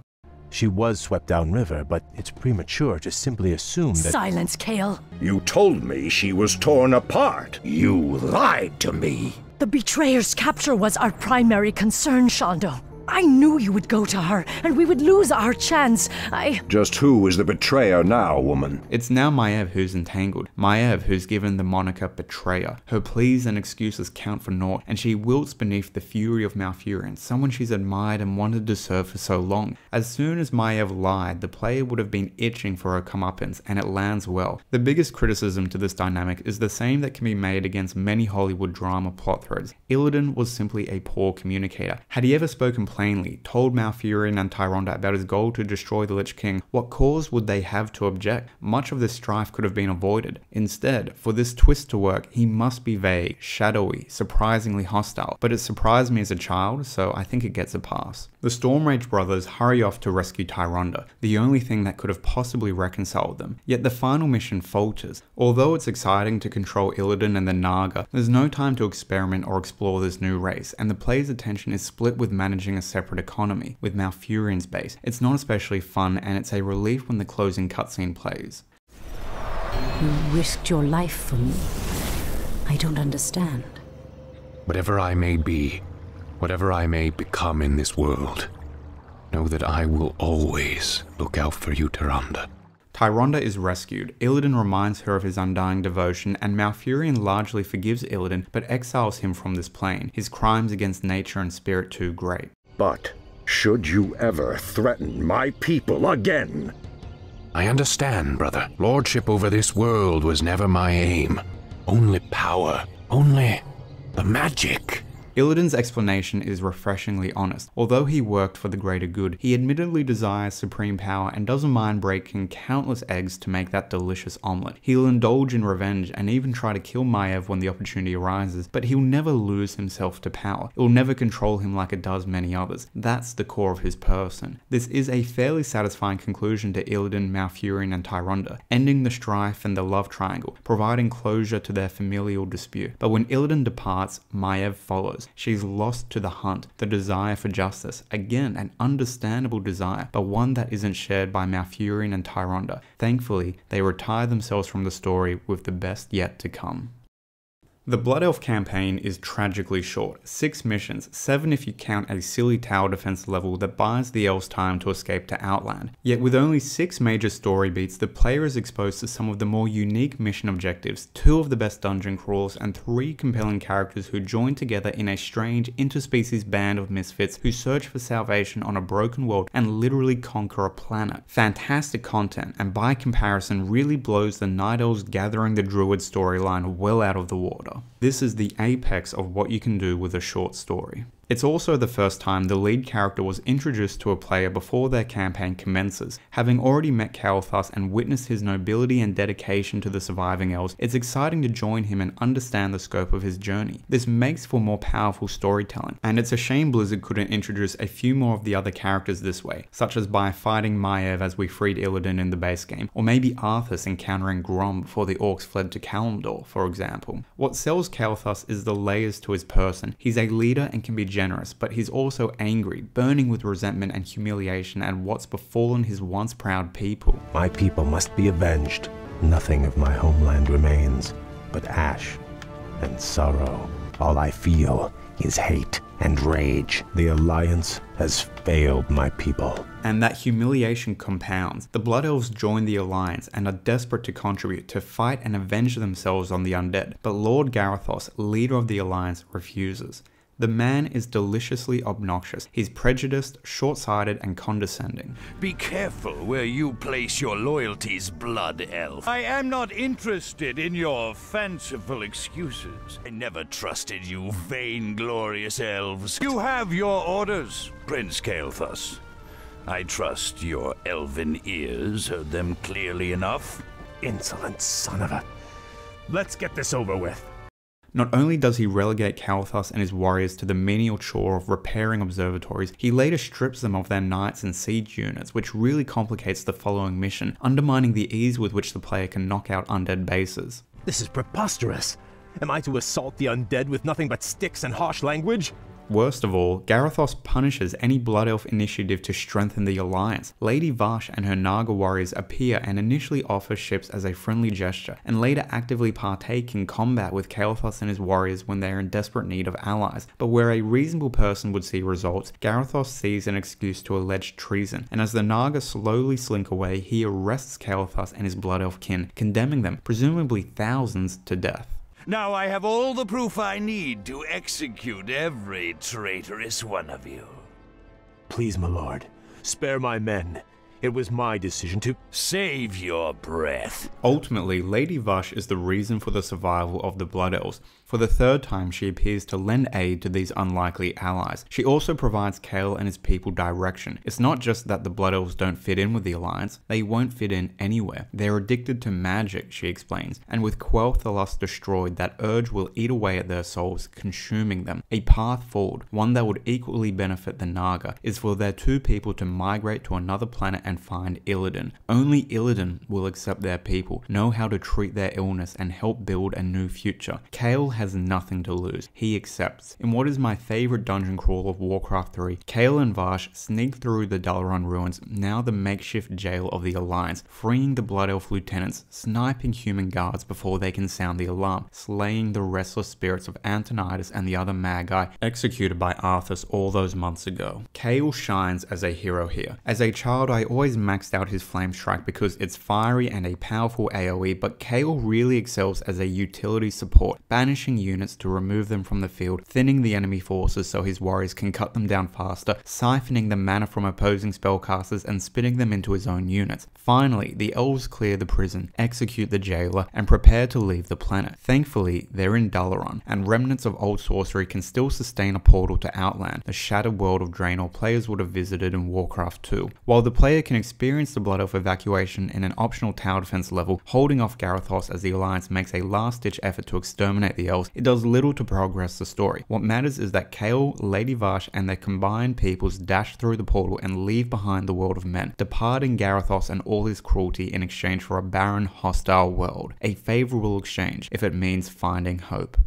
She was swept downriver, but it's premature to simply assume that— Silence, Kael! You told me she was torn apart. You lied to me. The betrayer's capture was our primary concern, Shondo. I knew you would go to her, and we would lose our chance. Just who is the betrayer now, woman? It's now Maiev who's entangled. Maiev who's given the moniker Betrayer. Her pleas and excuses count for naught, and she wilts beneath the fury of Malfurion, someone she's admired and wanted to serve for so long. As soon as Maiev lied, the player would have been itching for her comeuppance, and it lands well. The biggest criticism to this dynamic is the same that can be made against many Hollywood drama plot threads. Illidan was simply a poor communicator. Had he ever spoken plainly, told Malfurion and Tyrande about his goal to destroy the Lich King, what cause would they have to object? Much of this strife could have been avoided. Instead, for this twist to work, he must be vague, shadowy, surprisingly hostile. But it surprised me as a child, so I think it gets a pass. The Stormrage brothers hurry off to rescue Tyrande, the only thing that could have possibly reconciled them. Yet the final mission falters. Although it's exciting to control Illidan and the Naga, there's no time to experiment or explore this new race, and the player's attention is split with managing a separate economy, with Malfurion's base. It's not especially fun, and it's a relief when the closing cutscene plays. You risked your life for me. I don't understand. Whatever I may be, whatever I may become in this world, know that I will always look out for you, Tyrande. Tyrande is rescued. Illidan reminds her of his undying devotion, and Malfurion largely forgives Illidan, but exiles him from this plane, his crimes against nature and spirit too great. But should you ever threaten my people again? I understand, brother. Lordship over this world was never my aim. Only power. Only the magic. Illidan's explanation is refreshingly honest. Although he worked for the greater good, he admittedly desires supreme power and doesn't mind breaking countless eggs to make that delicious omelette. He'll indulge in revenge and even try to kill Maiev when the opportunity arises, but he'll never lose himself to power. It will never control him like it does many others. That's the core of his person. This is a fairly satisfying conclusion to Illidan, Malfurion and Tyrande, ending the strife and the love triangle, providing closure to their familial dispute. But when Illidan departs, Maiev follows. She's lost to the hunt, the desire for justice. Again, an understandable desire, but one that isn't shared by Malfurion and Tyrande. Thankfully, they retire themselves from the story with the best yet to come. The Blood Elf campaign is tragically short, 6 missions, 7 if you count a silly tower defense level that buys the elves time to escape to Outland. Yet with only 6 major story beats, the player is exposed to some of the more unique mission objectives, 2 of the best dungeon crawls, and 3 compelling characters who join together in a strange interspecies band of misfits who search for salvation on a broken world and literally conquer a planet. Fantastic content, and by comparison really blows the Night Elves gathering the Druid storyline well out of the water. This is the apex of what you can do with a short story. It's also the first time the lead character was introduced to a player before their campaign commences. Having already met Kael'thas and witnessed his nobility and dedication to the surviving elves, it's exciting to join him and understand the scope of his journey. This makes for more powerful storytelling, and it's a shame Blizzard couldn't introduce a few more of the other characters this way, such as by fighting Maiev as we freed Illidan in the base game, or maybe Arthas encountering Grom before the orcs fled to Kalimdor, for example. What sells Kael'thas is the layers to his person. He's a leader and can be generous, but he's also angry, burning with resentment and humiliation at what's befallen his once proud people. My people must be avenged. Nothing of my homeland remains but ash and sorrow. All I feel is hate and rage. The Alliance has failed my people. And that humiliation compounds. The Blood Elves join the Alliance and are desperate to contribute to fight and avenge themselves on the Undead, but Lord Garithos, leader of the Alliance, refuses. The man is deliciously obnoxious. He's prejudiced, short-sighted, and condescending. Be careful where you place your loyalties, Blood Elf. I am not interested in your fanciful excuses. I never trusted you, vainglorious elves. You have your orders, Prince Kael'thas. I trust your elven ears heard them clearly enough. Insolent son of a... Let's get this over with. Not only does he relegate Kael'thas and his warriors to the menial chore of repairing observatories, he later strips them of their knights and siege units, which really complicates the following mission, undermining the ease with which the player can knock out undead bases. This is preposterous. Am I to assault the undead with nothing but sticks and harsh language? Worst of all, Garithos punishes any Blood Elf initiative to strengthen the alliance. Lady Vash and her Naga warriors appear and initially offer ships as a friendly gesture, and later actively partake in combat with Kael'thas and his warriors when they are in desperate need of allies. But where a reasonable person would see results, Garithos sees an excuse to alleged treason, and as the Naga slowly slink away, he arrests Kael'thas and his Blood Elf kin, condemning them, presumably thousands, to death. Now I have all the proof I need to execute every traitorous one of you. Please, my lord, spare my men. It was my decision to— Save your breath. Ultimately, Lady Vash is the reason for the survival of the Blood Elves. For the third time, she appears to lend aid to these unlikely allies. She also provides Kael and his people direction. It's not just that the Blood Elves don't fit in with the Alliance, they won't fit in anywhere. They're addicted to magic, she explains, and with Quel'Thalas destroyed, that urge will eat away at their souls, consuming them. A path forward, one that would equally benefit the Naga, is for their two people to migrate to another planet and find Illidan. Only Illidan will accept their people, know how to treat their illness, and help build a new future. Kael has nothing to lose. He accepts. In what is my favorite dungeon crawl of Warcraft III, Kael and Vash sneak through the Dalaran ruins, now the makeshift jail of the Alliance, freeing the Blood Elf lieutenants, sniping human guards before they can sound the alarm, slaying the restless spirits of Antonidas and the other Magi executed by Arthas all those months ago. Kael shines as a hero here. As a child, I always maxed out his Flame Strike because it's fiery and a powerful AoE, but Kael really excels as a utility support, banishing units to remove them from the field, thinning the enemy forces so his warriors can cut them down faster, siphoning the mana from opposing spellcasters and spitting them into his own units. Finally, the elves clear the prison, execute the jailer, and prepare to leave the planet. Thankfully, they're in Dalaran, and remnants of old sorcery can still sustain a portal to Outland, the shattered world of Draenor players would have visited in Warcraft II. While the player can experience the Blood Elf evacuation in an optional tower defense level, holding off Garithos as the Alliance makes a last-ditch effort to exterminate the elves, it does little to progress the story. What matters is that Kael, Lady Vash, and their combined peoples dash through the portal and leave behind the world of men, departing Garithos and all his cruelty in exchange for a barren, hostile world. A favorable exchange, if it means finding hope.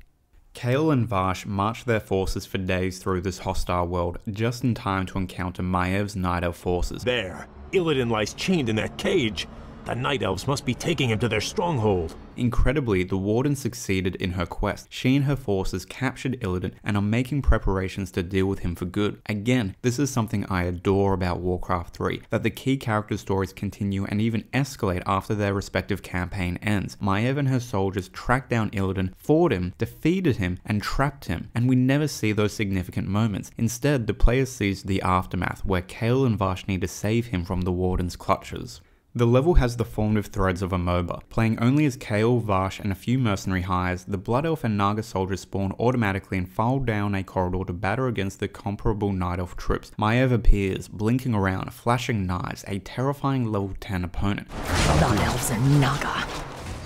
Kael and Vash march their forces for days through this hostile world, just in time to encounter Maev's Night Elf forces. There, Illidan lies chained in that cage. The Night Elves must be taking him to their stronghold. Incredibly, the Warden succeeded in her quest. She and her forces captured Illidan and are making preparations to deal with him for good. Again, this is something I adore about Warcraft III, that the key character stories continue and even escalate after their respective campaign ends. Maiev and her soldiers tracked down Illidan, fought him, defeated him, and trapped him, and we never see those significant moments. Instead, the player sees the aftermath, where Kael and Vash need to save him from the Warden's clutches. The level has the formative threads of a MOBA. Playing only as Kael, Vash, and a few mercenary hires, the Blood Elf and Naga soldiers spawn automatically and file down a corridor to batter against the comparable Night Elf troops. Maiev appears, blinking around, flashing knives, a terrifying level 10 opponent. Blood Elves and Naga.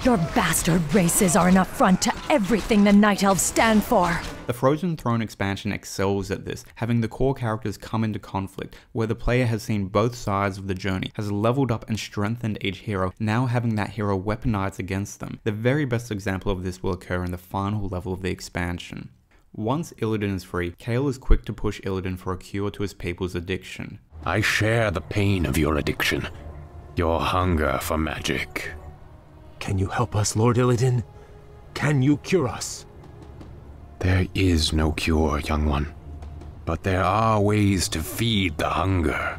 Your bastard races are an affront to everything the Night Elves stand for. The Frozen Throne expansion excels at this, having the core characters come into conflict, where the player has seen both sides of the journey, has leveled up and strengthened each hero, now having that hero weaponized against them. The very best example of this will occur in the final level of the expansion. Once Illidan is free, Kael is quick to push Illidan for a cure to his people's addiction. I share the pain of your addiction, your hunger for magic. Can you help us, Lord Illidan? Can you cure us? There is no cure, young one, but there are ways to feed the hunger.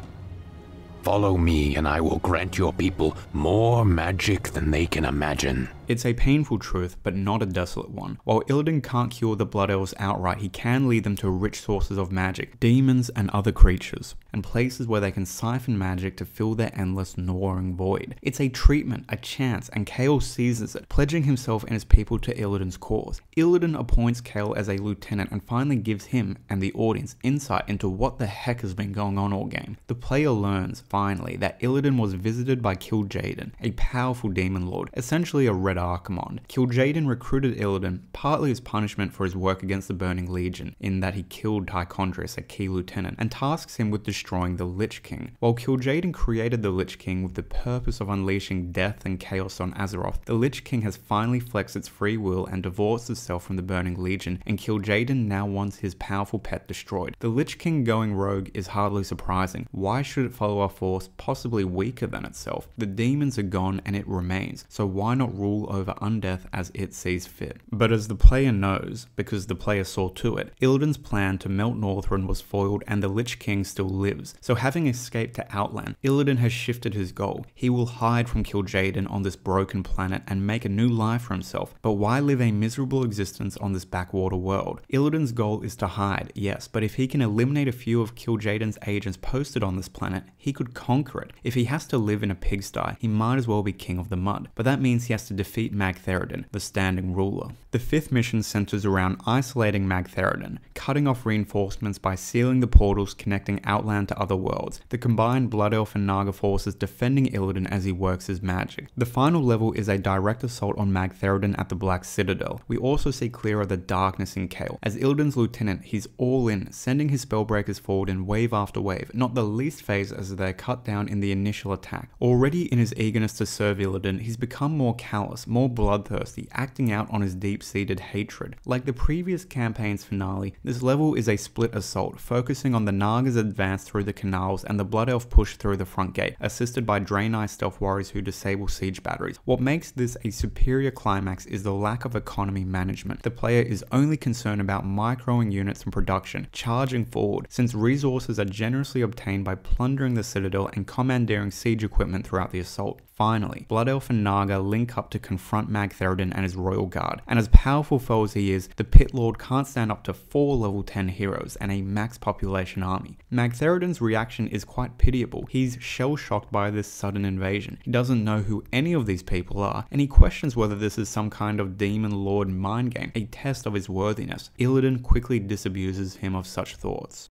Follow me and I will grant your people more magic than they can imagine. It's a painful truth, but not a desolate one. While Illidan can't cure the Blood Elves outright, he can lead them to rich sources of magic, demons and other creatures, and places where they can siphon magic to fill their endless gnawing void. It's a treatment, a chance, and Kael seizes it, pledging himself and his people to Illidan's cause. Illidan appoints Kael as a lieutenant and finally gives him and the audience insight into what the heck has been going on all game. The player learns, finally, that Illidan was visited by Kil'jaeden, a powerful demon lord, essentially a Red destroyed Archimonde. Kil'jaeden recruited Illidan partly as punishment for his work against the Burning Legion, in that he killed Tychondrius, a key lieutenant, and tasks him with destroying the Lich King. While Kil'jaeden created the Lich King with the purpose of unleashing death and chaos on Azeroth, the Lich King has finally flexed its free will and divorced itself from the Burning Legion, and Kil'jaeden now wants his powerful pet destroyed. The Lich King going rogue is hardly surprising. Why should it follow a force possibly weaker than itself? The demons are gone and it remains, so why not rule over undeath as it sees fit? But as the player knows, because the player saw to it, Illidan's plan to melt Northrend was foiled and the Lich King still lives. So having escaped to Outland, Illidan has shifted his goal. He will hide from Kil'jaeden on this broken planet and make a new life for himself. But why live a miserable existence on this backwater world? Illidan's goal is to hide, yes, but if he can eliminate a few of Kil'jaeden's agents posted on this planet, he could conquer it. If he has to live in a pigsty, he might as well be King of the Mud. But that means he has to defeat Magtheridon, the standing ruler. The 5th mission centers around isolating Magtheridon, cutting off reinforcements by sealing the portals connecting Outland to other worlds, the combined Blood Elf and Naga forces defending Illidan as he works his magic. The final level is a direct assault on Magtheridon at the Black Citadel. We also see clearer the darkness in Kael. As Illidan's lieutenant, he's all in, sending his spellbreakers forward in wave after wave, not the least phase as they're cut down in the initial attack. Already in his eagerness to serve Illidan, he's become more callous, more bloodthirsty, acting out on his deep-seated hatred. Like the previous campaign's finale, this level is a split assault, focusing on the Nagas advance through the canals and the Blood Elf push through the front gate, assisted by Draenei stealth warriors who disable siege batteries. What makes this a superior climax is the lack of economy management. The player is only concerned about microing units and production, charging forward, since resources are generously obtained by plundering the Citadel and commandeering siege equipment throughout the assault. Finally, Blood Elf and Naga link up to confront Magtheridon and his royal guard, and as powerful foe as he is, the Pit Lord can't stand up to 4 level 10 heroes and a max population army. Magtheridon's reaction is quite pitiable. He's shell-shocked by this sudden invasion. He doesn't know who any of these people are, and he questions whether this is some kind of demon lord mind game, a test of his worthiness. Illidan quickly disabuses him of such thoughts.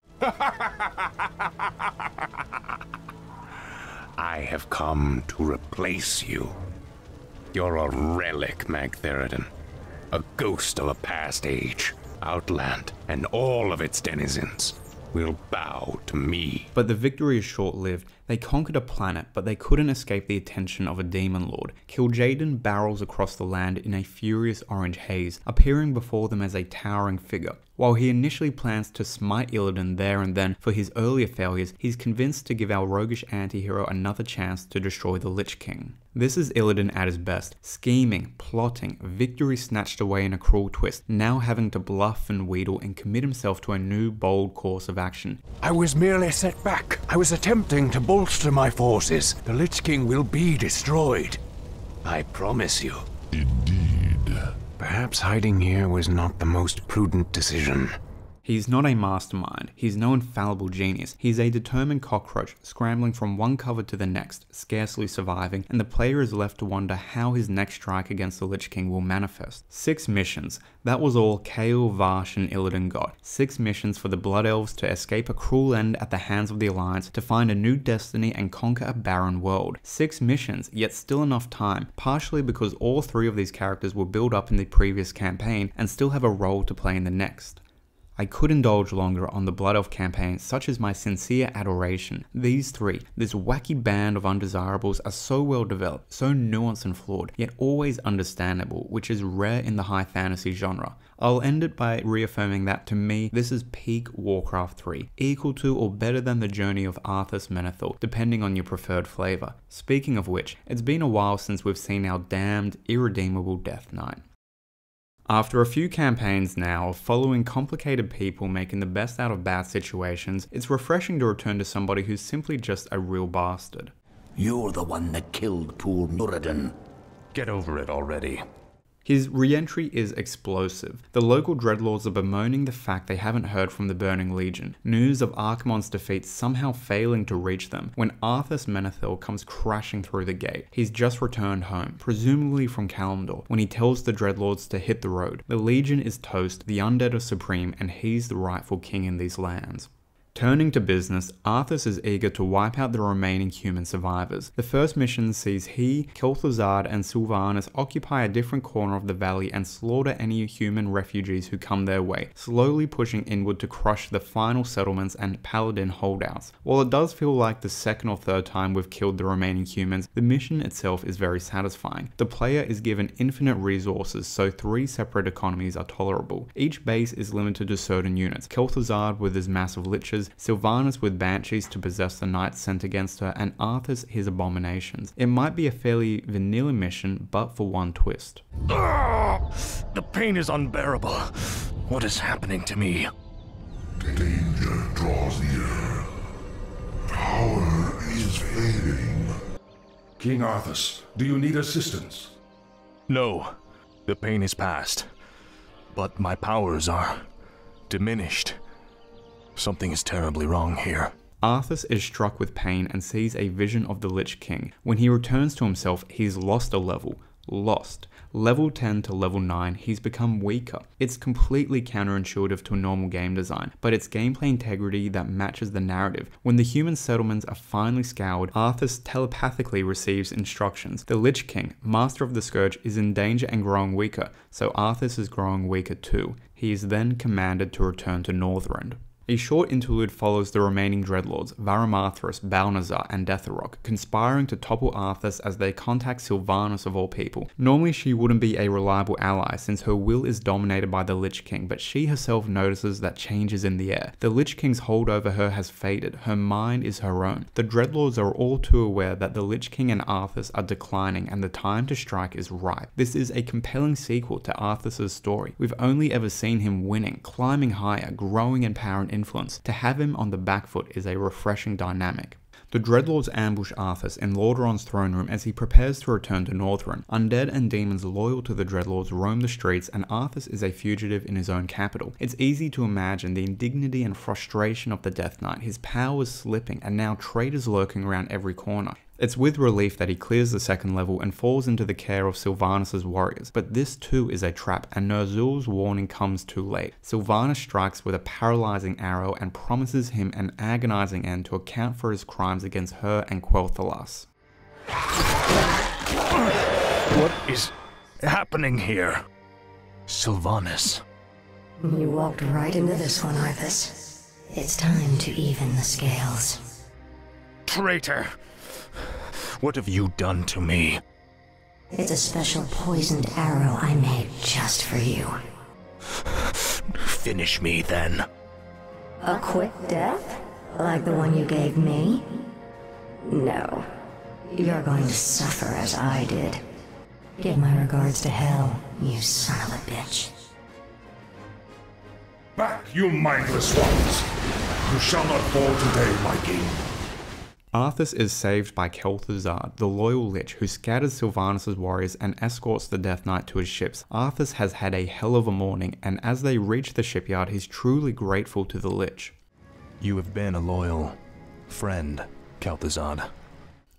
I have come to replace you. You're a relic, Magtheridon. A ghost of a past age. Outland and all of its denizens will bow to me. But the victory is short-lived. They conquered a planet, but they couldn't escape the attention of a demon lord. Kil'jaeden barrels across the land in a furious orange haze, appearing before them as a towering figure. While he initially plans to smite Illidan there and then for his earlier failures, he's convinced to give our roguish anti-hero another chance to destroy the Lich King. This is Illidan at his best, scheming, plotting, victory snatched away in a cruel twist, now having to bluff and wheedle and commit himself to a new bold course of action. I was merely set back. I was attempting to bolster my forces. The Lich King will be destroyed. I promise you. Indeed. Perhaps hiding here was not the most prudent decision. He's not a mastermind, he's no infallible genius, he's a determined cockroach, scrambling from one cover to the next, scarcely surviving, and the player is left to wonder how his next strike against the Lich King will manifest. 6 missions, that was all Kael, Varsh and Illidan got. 6 missions for the Blood Elves to escape a cruel end at the hands of the Alliance, to find a new destiny and conquer a barren world. 6 missions, yet still enough time, partially because all 3 of these characters were built up in the previous campaign and still have a role to play in the next. I could indulge longer on the Blood Elf campaign, such as my sincere adoration. These 3, this wacky band of undesirables, are so well developed, so nuanced and flawed, yet always understandable, which is rare in the high fantasy genre. I'll end it by reaffirming that to me, this is peak Warcraft 3, equal to or better than the journey of Arthas Menethil, depending on your preferred flavor. Speaking of which, it's been a while since we've seen our damned, irredeemable Death Knight. After a few campaigns now of following complicated people making the best out of bad situations, it's refreshing to return to somebody who's simply just a real bastard. You're the one that killed poor Nuradin. Get over it already. His re-entry is explosive. The local dreadlords are bemoaning the fact they haven't heard from the Burning Legion, news of Archimonde's defeat somehow failing to reach them, when Arthas Menethil comes crashing through the gate. He's just returned home, presumably from Kalimdor, when he tells the dreadlords to hit the road. The Legion is toast, the Undead are supreme, and he's the rightful king in these lands. Turning to business, Arthas is eager to wipe out the remaining human survivors. The first mission sees he, Kel'Thuzad, and Sylvanas occupy a different corner of the valley and slaughter any human refugees who come their way, slowly pushing inward to crush the final settlements and paladin holdouts. While it does feel like the second or third time we've killed the remaining humans, the mission itself is very satisfying. The player is given infinite resources, so 3 separate economies are tolerable. Each base is limited to certain units, Kel'Thuzad with his massive liches, Sylvanas with banshees to possess the knights sent against her, and Arthas his abominations. It might be a fairly vanilla mission, but for one twist. The pain is unbearable. What is happening to me? Danger draws near. Power is fading. King Arthas, do you need assistance? No, the pain is past. But my powers are diminished. Something is terribly wrong here. Arthas is struck with pain and sees a vision of the Lich King. When he returns to himself, he's lost a level. Lost. Level 10 to level 9, he's become weaker. It's completely counterintuitive to normal game design, but it's gameplay integrity that matches the narrative. When the human settlements are finally scoured, Arthas telepathically receives instructions. The Lich King, master of the Scourge, is in danger and growing weaker, so Arthas is growing weaker too. He is then commanded to return to Northrend. A short interlude follows the remaining Dreadlords, Varimathras, Balnazar, and Deathrok, conspiring to topple Arthas as they contact Sylvanas of all people. Normally she wouldn't be a reliable ally since her will is dominated by the Lich King, but she herself notices that change is in the air. The Lich King's hold over her has faded, her mind is her own. The Dreadlords are all too aware that the Lich King and Arthas are declining and the time to strike is ripe. This is a compelling sequel to Arthas' story. We've only ever seen him winning, climbing higher, growing in power and influence. To have him on the back foot is a refreshing dynamic. The Dreadlords ambush Arthas in Lordaeron's throne room as he prepares to return to Northrend. Undead and demons loyal to the Dreadlords roam the streets, and Arthas is a fugitive in his own capital. It's easy to imagine the indignity and frustration of the Death Knight, his powers slipping, and now traitors lurking around every corner. It's with relief that he clears the second level and falls into the care of Sylvanas' warriors, but this too is a trap, and Ner'zhul's warning comes too late. Sylvanas strikes with a paralyzing arrow and promises him an agonizing end to account for his crimes against her and Quel'Thalas. What is happening here? Sylvanas. You walked right into this one, Arthas. It's time to even the scales. Traitor! What have you done to me? It's a special poisoned arrow I made just for you. Finish me, then. A quick death? Like the one you gave me? No. You're going to suffer as I did. Give my regards to Hell, you son of a bitch. Back, you mindless ones! You shall not fall today, my king. Arthas is saved by Kel'Thuzad, the loyal Lich, who scatters Sylvanas' warriors and escorts the Death Knight to his ships. Arthas has had a hell of a morning, and as they reach the shipyard, he's truly grateful to the Lich. You have been a loyal friend, Kel'Thuzad.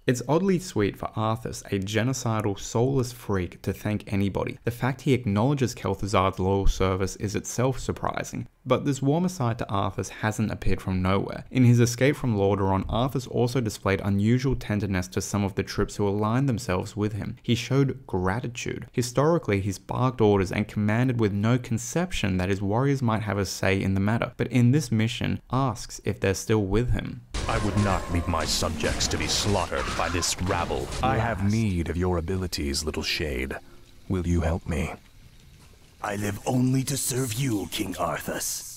It's oddly sweet for Arthas, a genocidal, soulless freak, to thank anybody. The fact he acknowledges Kel'Thuzad's loyal service is itself surprising. But this warmer side to Arthas hasn't appeared from nowhere. In his escape from Lordaeron, Arthas also displayed unusual tenderness to some of the troops who aligned themselves with him. He showed gratitude. Historically, he's barked orders and commanded with no conception that his warriors might have a say in the matter, but in this mission, asks if they're still with him. I would not leave my subjects to be slaughtered by this rabble. I have need of your abilities, little shade. Will you help me? I live only to serve you, King Arthas.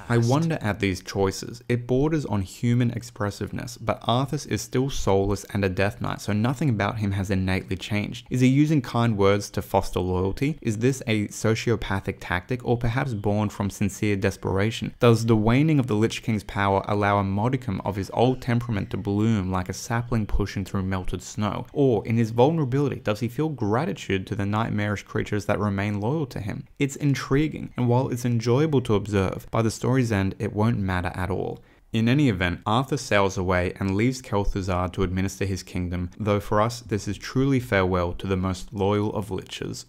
I wonder at these choices. It borders on human expressiveness, but Arthas is still soulless and a Death Knight, so nothing about him has innately changed. Is he using kind words to foster loyalty? Is this a sociopathic tactic, or perhaps born from sincere desperation? Does the waning of the Lich King's power allow a modicum of his old temperament to bloom like a sapling pushing through melted snow? Or, in his vulnerability, does he feel gratitude to the nightmarish creatures that remain loyal to him? It's intriguing, and while it's enjoyable to observe, by the story's end, it won't matter at all. In any event, Arthas sails away and leaves Kel'Thuzad to administer his kingdom, though for us, this is truly farewell to the most loyal of liches.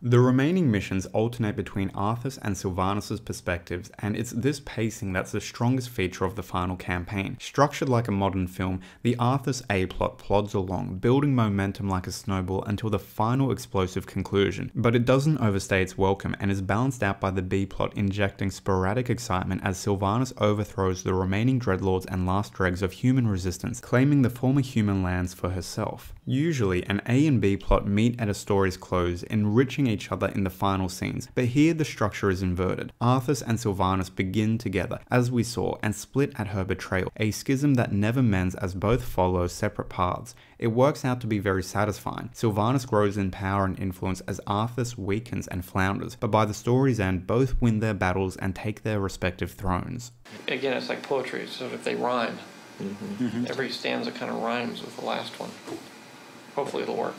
The remaining missions alternate between Arthas and Sylvanas' perspectives, and it's this pacing that's the strongest feature of the final campaign. Structured like a modern film, the Arthas A-plot plods along, building momentum like a snowball until the final explosive conclusion, but it doesn't overstay its welcome and is balanced out by the B-plot injecting sporadic excitement as Sylvanas overthrows the remaining dreadlords and last dregs of human resistance, claiming the former human lands for herself. Usually, an A and B plot meet at a story's close, enriching each other in the final scenes, but here the structure is inverted. Arthas and Sylvanas begin together, as we saw, and split at her betrayal, a schism that never mends as both follow separate paths. It works out to be very satisfying. Sylvanas grows in power and influence as Arthas weakens and flounders, but by the story's end, both win their battles and take their respective thrones. Again, it's like poetry, so if they rhyme, every stanza kind of rhymes with the last one. Hopefully it'll work.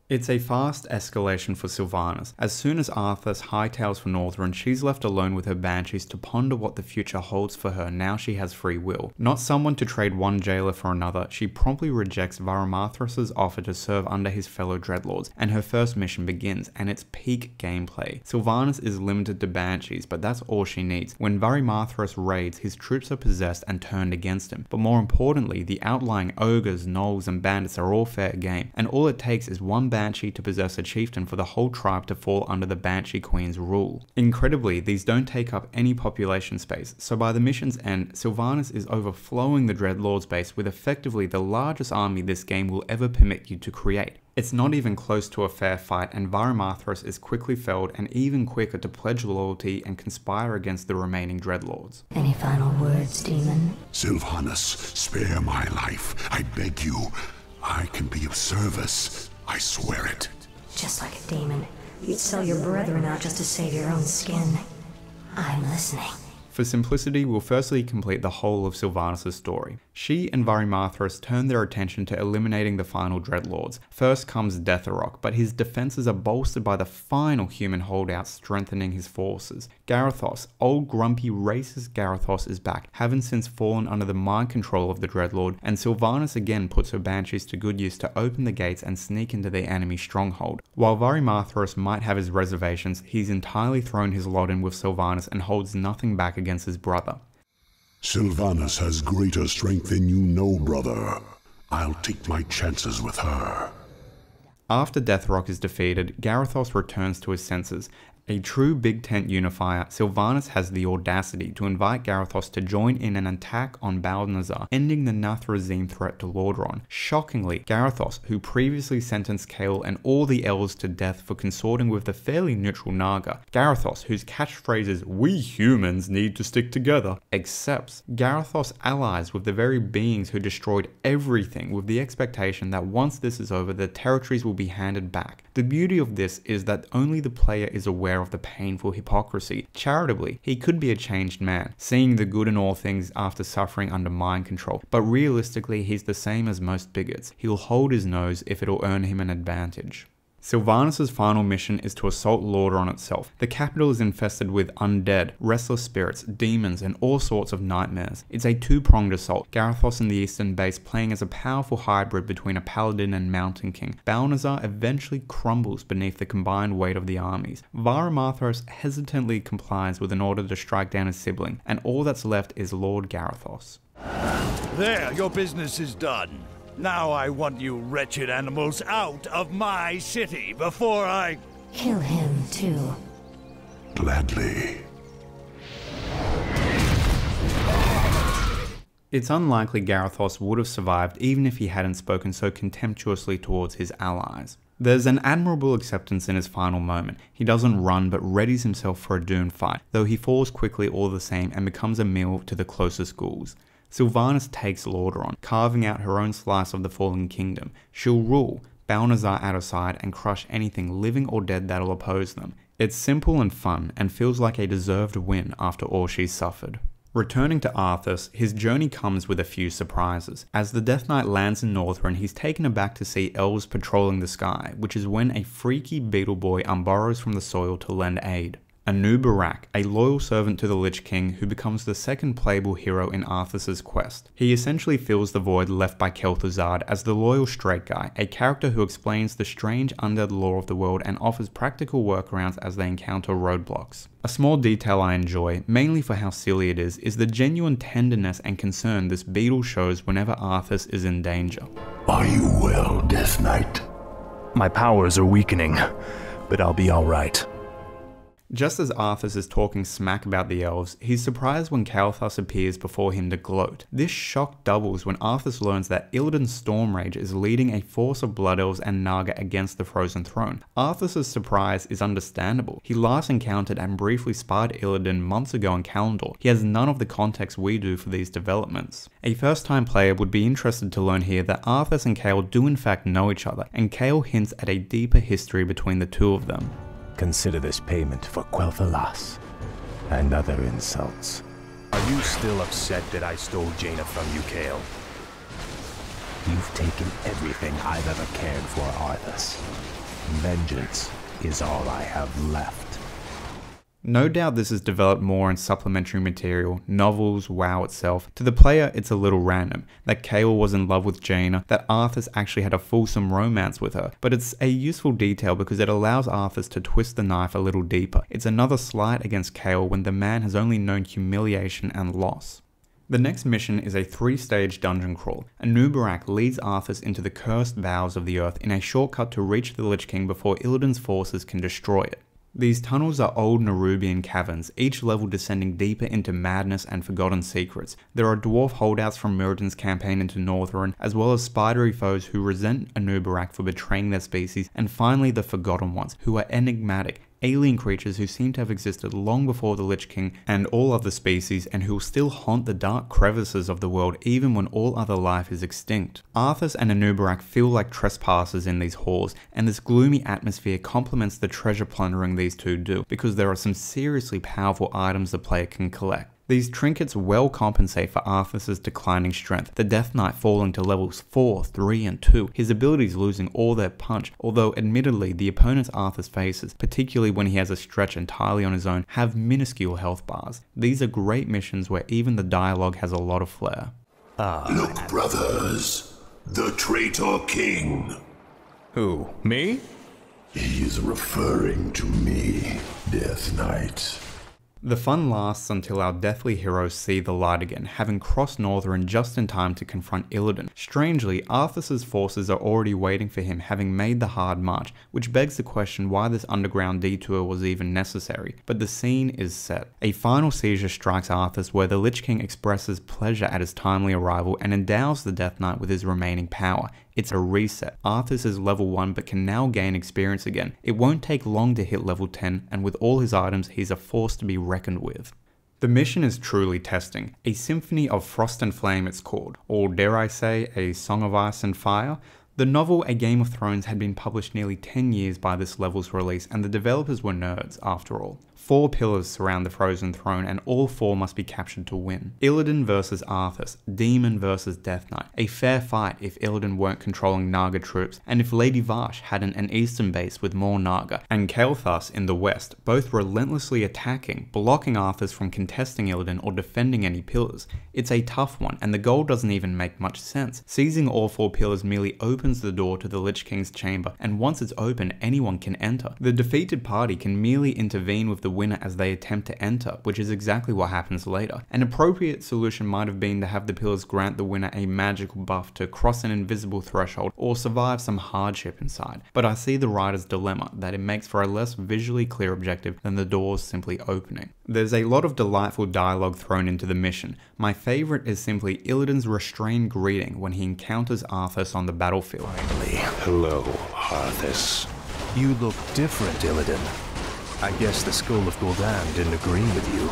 It's a fast escalation for Sylvanas. As soon as Arthas hightails for Northrend, she's left alone with her banshees to ponder what the future holds for her now she has free will. Not someone to trade one jailer for another, she promptly rejects Varimathras' offer to serve under his fellow dreadlords, and her first mission begins, and it's peak gameplay. Sylvanas is limited to banshees, but that's all she needs. When Varimathras raids, his troops are possessed and turned against him, but more importantly, the outlying ogres, gnolls, and bandits are all fair game, and all it takes is one banshee to possess a chieftain for the whole tribe to fall under the Banshee Queen's rule. Incredibly, these don't take up any population space, so by the mission's end, Sylvanas is overflowing the Dreadlord's base with effectively the largest army this game will ever permit you to create. It's not even close to a fair fight, and Varimathras is quickly felled and even quicker to pledge loyalty and conspire against the remaining Dreadlords. Any final words, demon? Sylvanas, spare my life, I beg you. I can be of service. I swear it. Just like a demon, you'd sell your brethren out just to save your own skin. I'm listening. For simplicity, we'll firstly complete the whole of Sylvanas' story. She and Varimathras turn their attention to eliminating the final Dreadlords. First comes Deathrok, but his defenses are bolstered by the final human holdout strengthening his forces. Garithos, old grumpy racist Garithos is back, having since fallen under the mind control of the Dreadlord, and Sylvanas again puts her banshees to good use to open the gates and sneak into the enemy stronghold. While Varimathras might have his reservations, he's entirely thrown his lot in with Sylvanas and holds nothing back against his brother. Sylvanas has greater strength than you know, brother. I'll take my chances with her. After Deathrok is defeated, Garithos returns to his senses. A true Big Tent unifier, Sylvanas has the audacity to invite Garithos to join in an attack on Balnazar, ending the Nathrazim threat to Lordran. Shockingly, Garithos, who previously sentenced Kael and all the elves to death for consorting with the fairly neutral Naga, Garithos, whose catchphrase is "We humans need to stick together," accepts. Garithos allies with the very beings who destroyed everything with the expectation that once this is over, the territories will be handed back. The beauty of this is that only the player is aware of the painful hypocrisy. Charitably, he could be a changed man, seeing the good in all things after suffering under mind control, but realistically he's the same as most bigots. He'll hold his nose if it'll earn him an advantage. Sylvanas' final mission is to assault Lordaeron itself. The capital is infested with undead, restless spirits, demons, and all sorts of nightmares. It's a two-pronged assault, Garithos in the eastern base playing as a powerful hybrid between a paladin and mountain king. Balnazar eventually crumbles beneath the combined weight of the armies. Varimathras hesitantly complies with an order to strike down his sibling, and all that's left is Lord Garithos. There, your business is done. Now I want you wretched animals out of my city before I... Kill him, too. Gladly. It's unlikely Garithos would have survived even if he hadn't spoken so contemptuously towards his allies. There's an admirable acceptance in his final moment. He doesn't run but readies himself for a doomed fight, though he falls quickly all the same and becomes a meal to the closest ghouls. Sylvanas takes Lordaeron, carving out her own slice of the fallen kingdom. She'll rule, Balnazar out of sight, and crush anything living or dead that'll oppose them. It's simple and fun, and feels like a deserved win after all she's suffered. Returning to Arthas, his journey comes with a few surprises. As the Death Knight lands in Northrend, he's taken aback to see elves patrolling the sky, which is when a freaky beetle boy unburrows from the soil to lend aid. Anubarak, a loyal servant to the Lich King who becomes the second playable hero in Arthas's quest. He essentially fills the void left by Kel'Thuzad as the loyal straight guy, a character who explains the strange undead lore of the world and offers practical workarounds as they encounter roadblocks. A small detail I enjoy, mainly for how silly it is the genuine tenderness and concern this beetle shows whenever Arthas is in danger. Are you well, Death Knight? My powers are weakening, but I'll be alright. Just as Arthas is talking smack about the elves, he's surprised when Kael'thas appears before him to gloat. This shock doubles when Arthas learns that Illidan's Stormrage is leading a force of Blood Elves and Naga against the Frozen Throne. Arthas' surprise is understandable. He last encountered and briefly spied Illidan months ago in Kalimdor. He has none of the context we do for these developments. A first-time player would be interested to learn here that Arthas and Kael do in fact know each other, and Kael hints at a deeper history between the two of them. Consider this payment for Quel'Thalas and other insults. Are you still upset that I stole Jaina from you, Kael? You've taken everything I've ever cared for, Arthas. Vengeance is all I have left. No doubt this is developed more in supplementary material, novels, WoW itself. To the player, it's a little random, that Kael was in love with Jaina, that Arthas actually had a fulsome romance with her, but it's a useful detail because it allows Arthas to twist the knife a little deeper. It's another slight against Kael when the man has only known humiliation and loss. The next mission is a 3-stage dungeon crawl. Anubarak leads Arthas into the cursed bowels of the earth in a shortcut to reach the Lich King before Illidan's forces can destroy it. These tunnels are old Nerubian caverns, each level descending deeper into madness and forgotten secrets. There are dwarf holdouts from Myrddin's campaign into Northrend, as well as spidery foes who resent Anubarak for betraying their species, and finally the Forgotten Ones, who are enigmatic, alien creatures who seem to have existed long before the Lich King and all other species, and who will still haunt the dark crevices of the world even when all other life is extinct. Arthas and Anubarak feel like trespassers in these halls, and this gloomy atmosphere complements the treasure plundering these two do, because there are some seriously powerful items the player can collect. These trinkets well compensate for Arthas' declining strength, the Death Knight falling to levels 4, 3 and 2, his abilities losing all their punch, although admittedly the opponents Arthas faces, particularly when he has a stretch entirely on his own, have minuscule health bars. These are great missions where even the dialogue has a lot of flair. Look, brothers, the traitor king. Who, me? He is referring to me, Death Knight. The fun lasts until our deathly heroes see the light again, having crossed Northrend just in time to confront Illidan. Strangely, Arthas' forces are already waiting for him, having made the hard march, which begs the question why this underground detour was even necessary. But the scene is set. A final seizure strikes Arthas where the Lich King expresses pleasure at his timely arrival and endows the Death Knight with his remaining power. It's a reset. Arthas is level 1 but can now gain experience again. It won't take long to hit level 10, and with all his items he's a force to be reckoned with. The mission is truly testing. A symphony of frost and flame it's called, or dare I say, a song of ice and fire? The novel A Game of Thrones had been published nearly 10 years by this level's release, and the developers were nerds after all. 4 pillars surround the Frozen Throne, and all 4 must be captured to win. Illidan versus Arthas, Demon versus Death Knight, a fair fight if Illidan weren't controlling Naga troops, and if Lady Varsh hadn't an eastern base with more Naga, and Kael'thas in the west, both relentlessly attacking, blocking Arthas from contesting Illidan or defending any pillars. It's a tough one, and the goal doesn't even make much sense. Seizing all 4 pillars merely opens the door to the Lich King's chamber, and once it's open, anyone can enter. The defeated party can merely intervene with the winner as they attempt to enter, which is exactly what happens later. An appropriate solution might have been to have the pillars grant the winner a magical buff to cross an invisible threshold or survive some hardship inside, but I see the writer's dilemma that it makes for a less visually clear objective than the doors simply opening. There's a lot of delightful dialogue thrown into the mission. My favourite is simply Illidan's restrained greeting when he encounters Arthas on the battlefield. Finally. Hello, Arthas. You look different, Illidan. I guess the Skull of Gul'dan didn't agree with you.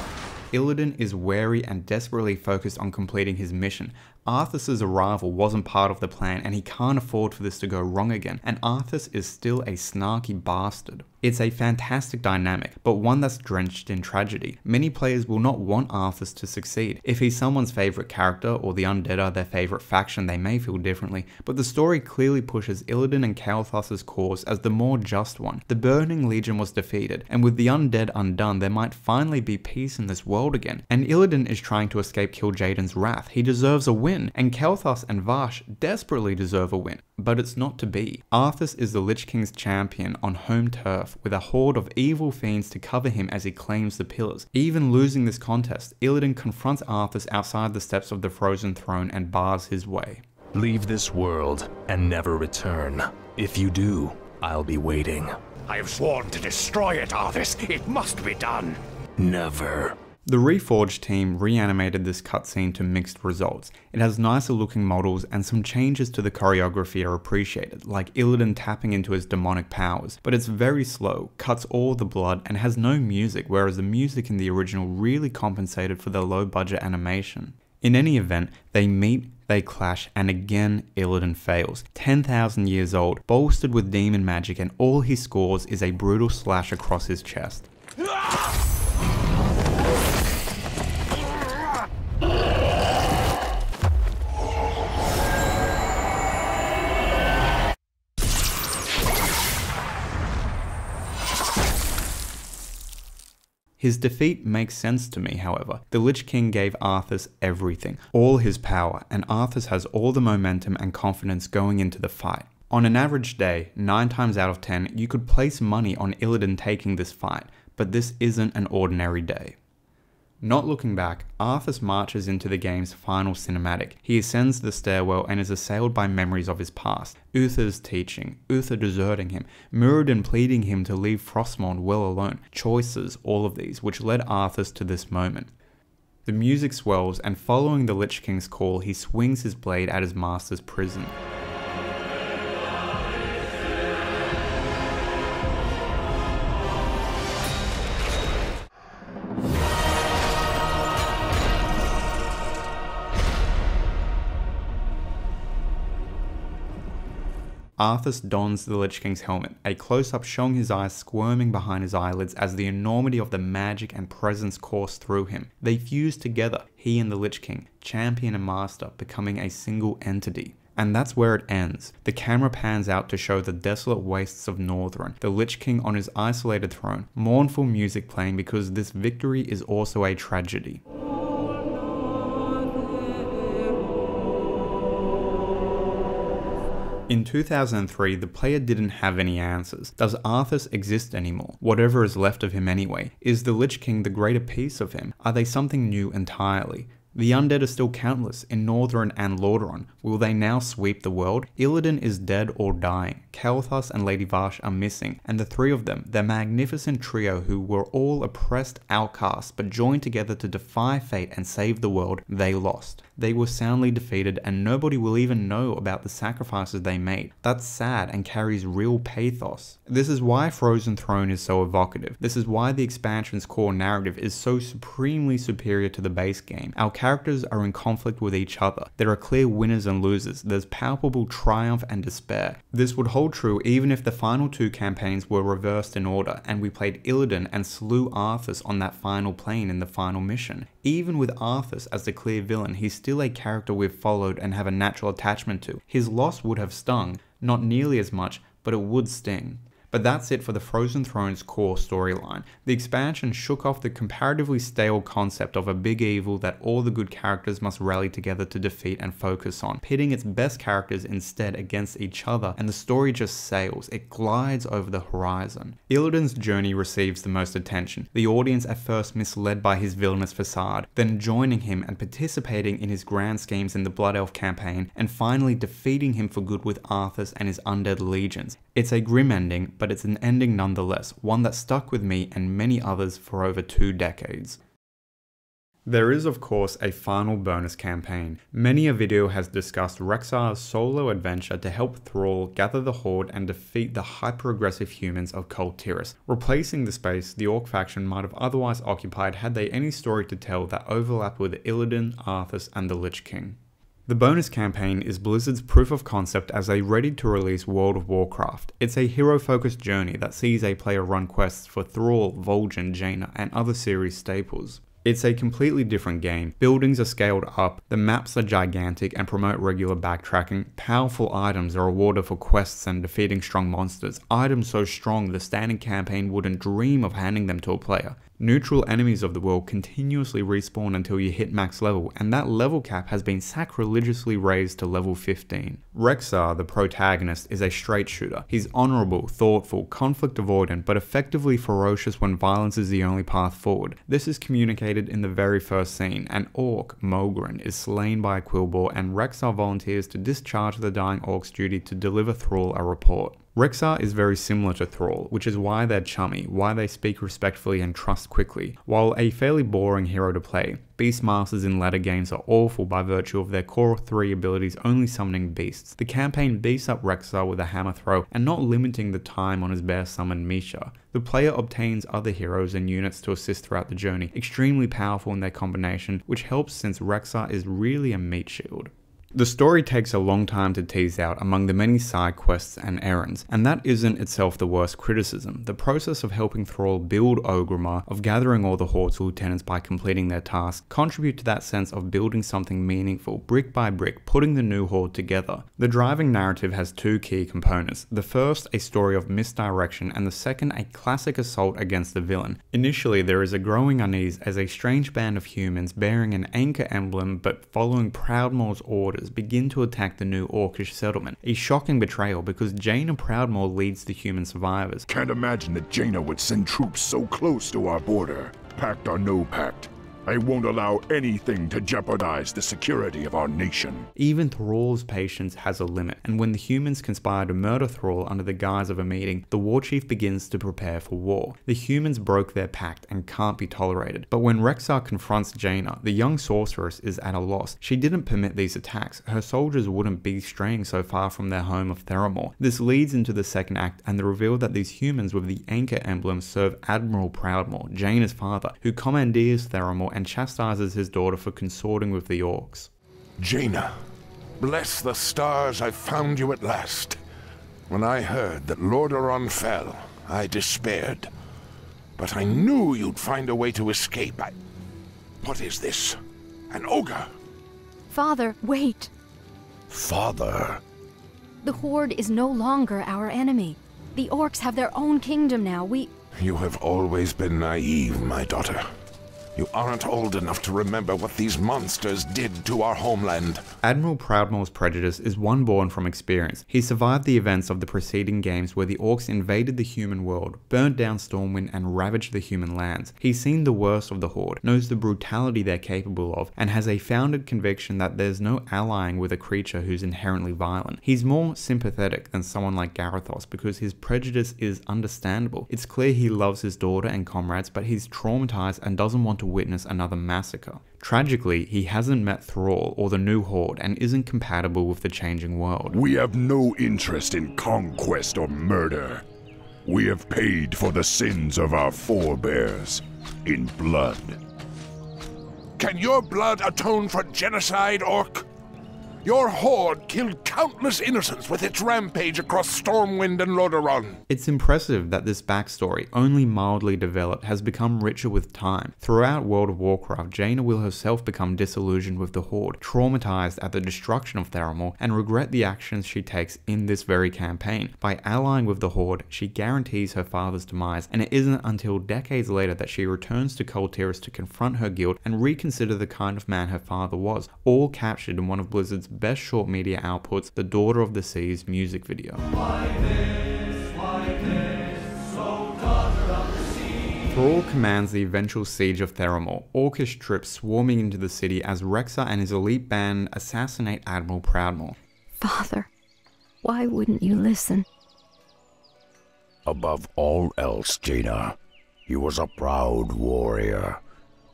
Illidan is wary and desperately focused on completing his mission. Arthas' arrival wasn't part of the plan and he can't afford for this to go wrong again, and Arthas is still a snarky bastard. It's a fantastic dynamic, but one that's drenched in tragedy. Many players will not want Arthas to succeed. If he's someone's favourite character or the Undead are their favourite faction, they may feel differently, but the story clearly pushes Illidan and Kael'thas's cause as the more just one. The Burning Legion was defeated, and with the Undead undone, there might finally be peace in this world again. And Illidan is trying to escape Kil'jaeden's wrath. He deserves a win, and Kael'thas and Vash desperately deserve a win. But it's not to be. Arthas is the Lich King's champion on home turf, with a horde of evil fiends to cover him as he claims the pillars. Even losing this contest, Illidan confronts Arthas outside the steps of the Frozen Throne and bars his way. Leave this world and never return. If you do, I'll be waiting. I have sworn to destroy it, Arthas. It must be done. Never. The Reforged team reanimated this cutscene to mixed results. It has nicer looking models and some changes to the choreography are appreciated, like Illidan tapping into his demonic powers, but it's very slow, cuts all the blood, and has no music, whereas the music in the original really compensated for the low budget animation. In any event, they meet, they clash, and again Illidan fails. 10,000 years old, bolstered with demon magic, and all he scores is a brutal slash across his chest. His defeat makes sense to me, however. The Lich King gave Arthas everything, all his power, and Arthas has all the momentum and confidence going into the fight. On an average day, 9 times out of 10, you could place money on Illidan taking this fight, but this isn't an ordinary day. Not looking back, Arthas marches into the game's final cinematic. He ascends the stairwell and is assailed by memories of his past. Uther's teaching, Uther deserting him, Muradin pleading him to leave Frostmourne well alone, choices, all of these, which led Arthas to this moment. The music swells, and following the Lich King's call, he swings his blade at his master's prison. Arthas dons the Lich King's helmet, a close-up showing his eyes squirming behind his eyelids as the enormity of the magic and presence course through him. They fuse together, he and the Lich King, champion and master, becoming a single entity. And that's where it ends. The camera pans out to show the desolate wastes of Northrend, the Lich King on his isolated throne, mournful music playing because this victory is also a tragedy. In 2003, the player didn't have any answers. Does Arthas exist anymore? Whatever is left of him anyway. Is the Lich King the greater piece of him? Are they something new entirely? The Undead are still countless in Northrend and Lordaeron. Will they now sweep the world? Illidan is dead or dying. Kael'thas and Lady Vash are missing, and the three of them, their magnificent trio who were all oppressed outcasts but joined together to defy fate and save the world, they lost. They were soundly defeated and nobody will even know about the sacrifices they made. That's sad and carries real pathos. This is why Frozen Throne is so evocative. This is why the expansion's core narrative is so supremely superior to the base game. Our characters are in conflict with each other. There are clear winners and losers. There's palpable triumph and despair. This would hold true even if the final 2 campaigns were reversed in order and we played Illidan and slew Arthas on that final plane in the final mission. Even with Arthas as the clear villain, he's still a character we've followed and have a natural attachment to. His loss would have stung, not nearly as much, but it would sting. But that's it for the Frozen Throne's core storyline. The expansion shook off the comparatively stale concept of a big evil that all the good characters must rally together to defeat and focus on, pitting its best characters instead against each other, and the story just sails, it glides over the horizon. Illidan's journey receives the most attention, the audience at first misled by his villainous facade, then joining him and participating in his grand schemes in the Blood Elf campaign, and finally defeating him for good with Arthas and his undead legions. It's a grim ending, but it's an ending nonetheless, one that stuck with me and many others for over 2 decades. There is of course a final bonus campaign. Many a video has discussed Rexxar's solo adventure to help Thrall gather the Horde and defeat the hyper-aggressive humans of Kul Tiras, replacing the space the Orc faction might have otherwise occupied had they any story to tell that overlapped with Illidan, Arthas and the Lich King. The bonus campaign is Blizzard's proof of concept as a ready-to-release World of Warcraft. It's a hero-focused journey that sees a player run quests for Thrall, Vol'jin, Jaina, and other series staples. It's a completely different game. Buildings are scaled up, the maps are gigantic and promote regular backtracking, powerful items are awarded for quests and defeating strong monsters, items so strong the standard campaign wouldn't dream of handing them to a player. Neutral enemies of the world continuously respawn until you hit max level, and that level cap has been sacrilegiously raised to level 15. Rexxar, the protagonist, is a straight shooter. He's honorable, thoughtful, conflict avoidant, but effectively ferocious when violence is the only path forward. This is communicated in the very first scene. An orc, Mogren, is slain by a quillboar, and Rexxar volunteers to discharge the dying orc's duty to deliver Thrall a report. Rexxar is very similar to Thrall, which is why they're chummy, why they speak respectfully and trust quickly. While a fairly boring hero to play, Beastmasters in latter games are awful by virtue of their core 3 abilities only summoning beasts. The campaign beefs up Rexxar with a hammer throw and not limiting the time on his bear summon Misha. The player obtains other heroes and units to assist throughout the journey, extremely powerful in their combination, which helps since Rexxar is really a meat shield. The story takes a long time to tease out among the many side quests and errands, and that isn't itself the worst criticism. The process of helping Thrall build Orgrimmar, of gathering all the Horde's lieutenants by completing their tasks, contribute to that sense of building something meaningful, brick by brick, putting the new Horde together. The driving narrative has 2 key components. The first, a story of misdirection, and the second, a classic assault against the villain. Initially, there is a growing unease as a strange band of humans bearing an anchor emblem but following Proudmoore's orders begin to attack the new orcish settlement. A shocking betrayal because Jaina Proudmoore leads the human survivors. Can't imagine that Jaina would send troops so close to our border. Pact or no pact, I won't allow anything to jeopardize the security of our nation. Even Thrall's patience has a limit, and when the humans conspire to murder Thrall under the guise of a meeting, the war chief begins to prepare for war. The humans broke their pact and can't be tolerated, but when Rexxar confronts Jaina, the young sorceress is at a loss. She didn't permit these attacks. Her soldiers wouldn't be straying so far from their home of Theramore. This leads into the second act and the reveal that these humans with the anchor emblem serve Admiral Proudmoore, Jaina's father, who commandeers Theramore and chastises his daughter for consorting with the orcs. Jaina, bless the stars I found you at last. When I heard that Lordaeron fell, I despaired. But I knew you'd find a way to escape. What is this? An ogre? Father, wait. Father? The Horde is no longer our enemy. The orcs have their own kingdom now. You have always been naive, my daughter. You aren't old enough to remember what these monsters did to our homeland. Admiral Proudmoore's prejudice is one born from experience. He survived the events of the preceding games where the orcs invaded the human world, burned down Stormwind and ravaged the human lands. He's seen the worst of the Horde, knows the brutality they're capable of, and has a founded conviction that there's no allying with a creature who's inherently violent. He's more sympathetic than someone like Garithos because his prejudice is understandable. It's clear he loves his daughter and comrades, but he's traumatized and doesn't want to witness another massacre. Tragically, he hasn't met Thrall or the new Horde and isn't compatible with the changing world. We have no interest in conquest or murder. We have paid for the sins of our forebears in blood. Can your blood atone for genocide, Orc? Your Horde killed countless innocents with its rampage across Stormwind and Lordaeron. It's impressive that this backstory, only mildly developed, has become richer with time. Throughout World of Warcraft, Jaina will herself become disillusioned with the Horde, traumatized at the destruction of Theramore, and regret the actions she takes in this very campaign. By allying with the Horde, she guarantees her father's demise, and it isn't until decades later that she returns to Kul Tiras to confront her guild and reconsider the kind of man her father was, all captured in one of Blizzard's best short media outputs, the Daughter of the Sea's music video. Thrall commands the eventual siege of Theramore, orcish troops swarming into the city as Rexxar and his elite band assassinate Admiral Proudmoore. Father, why wouldn't you listen? Above all else, Jaina, he was a proud warrior.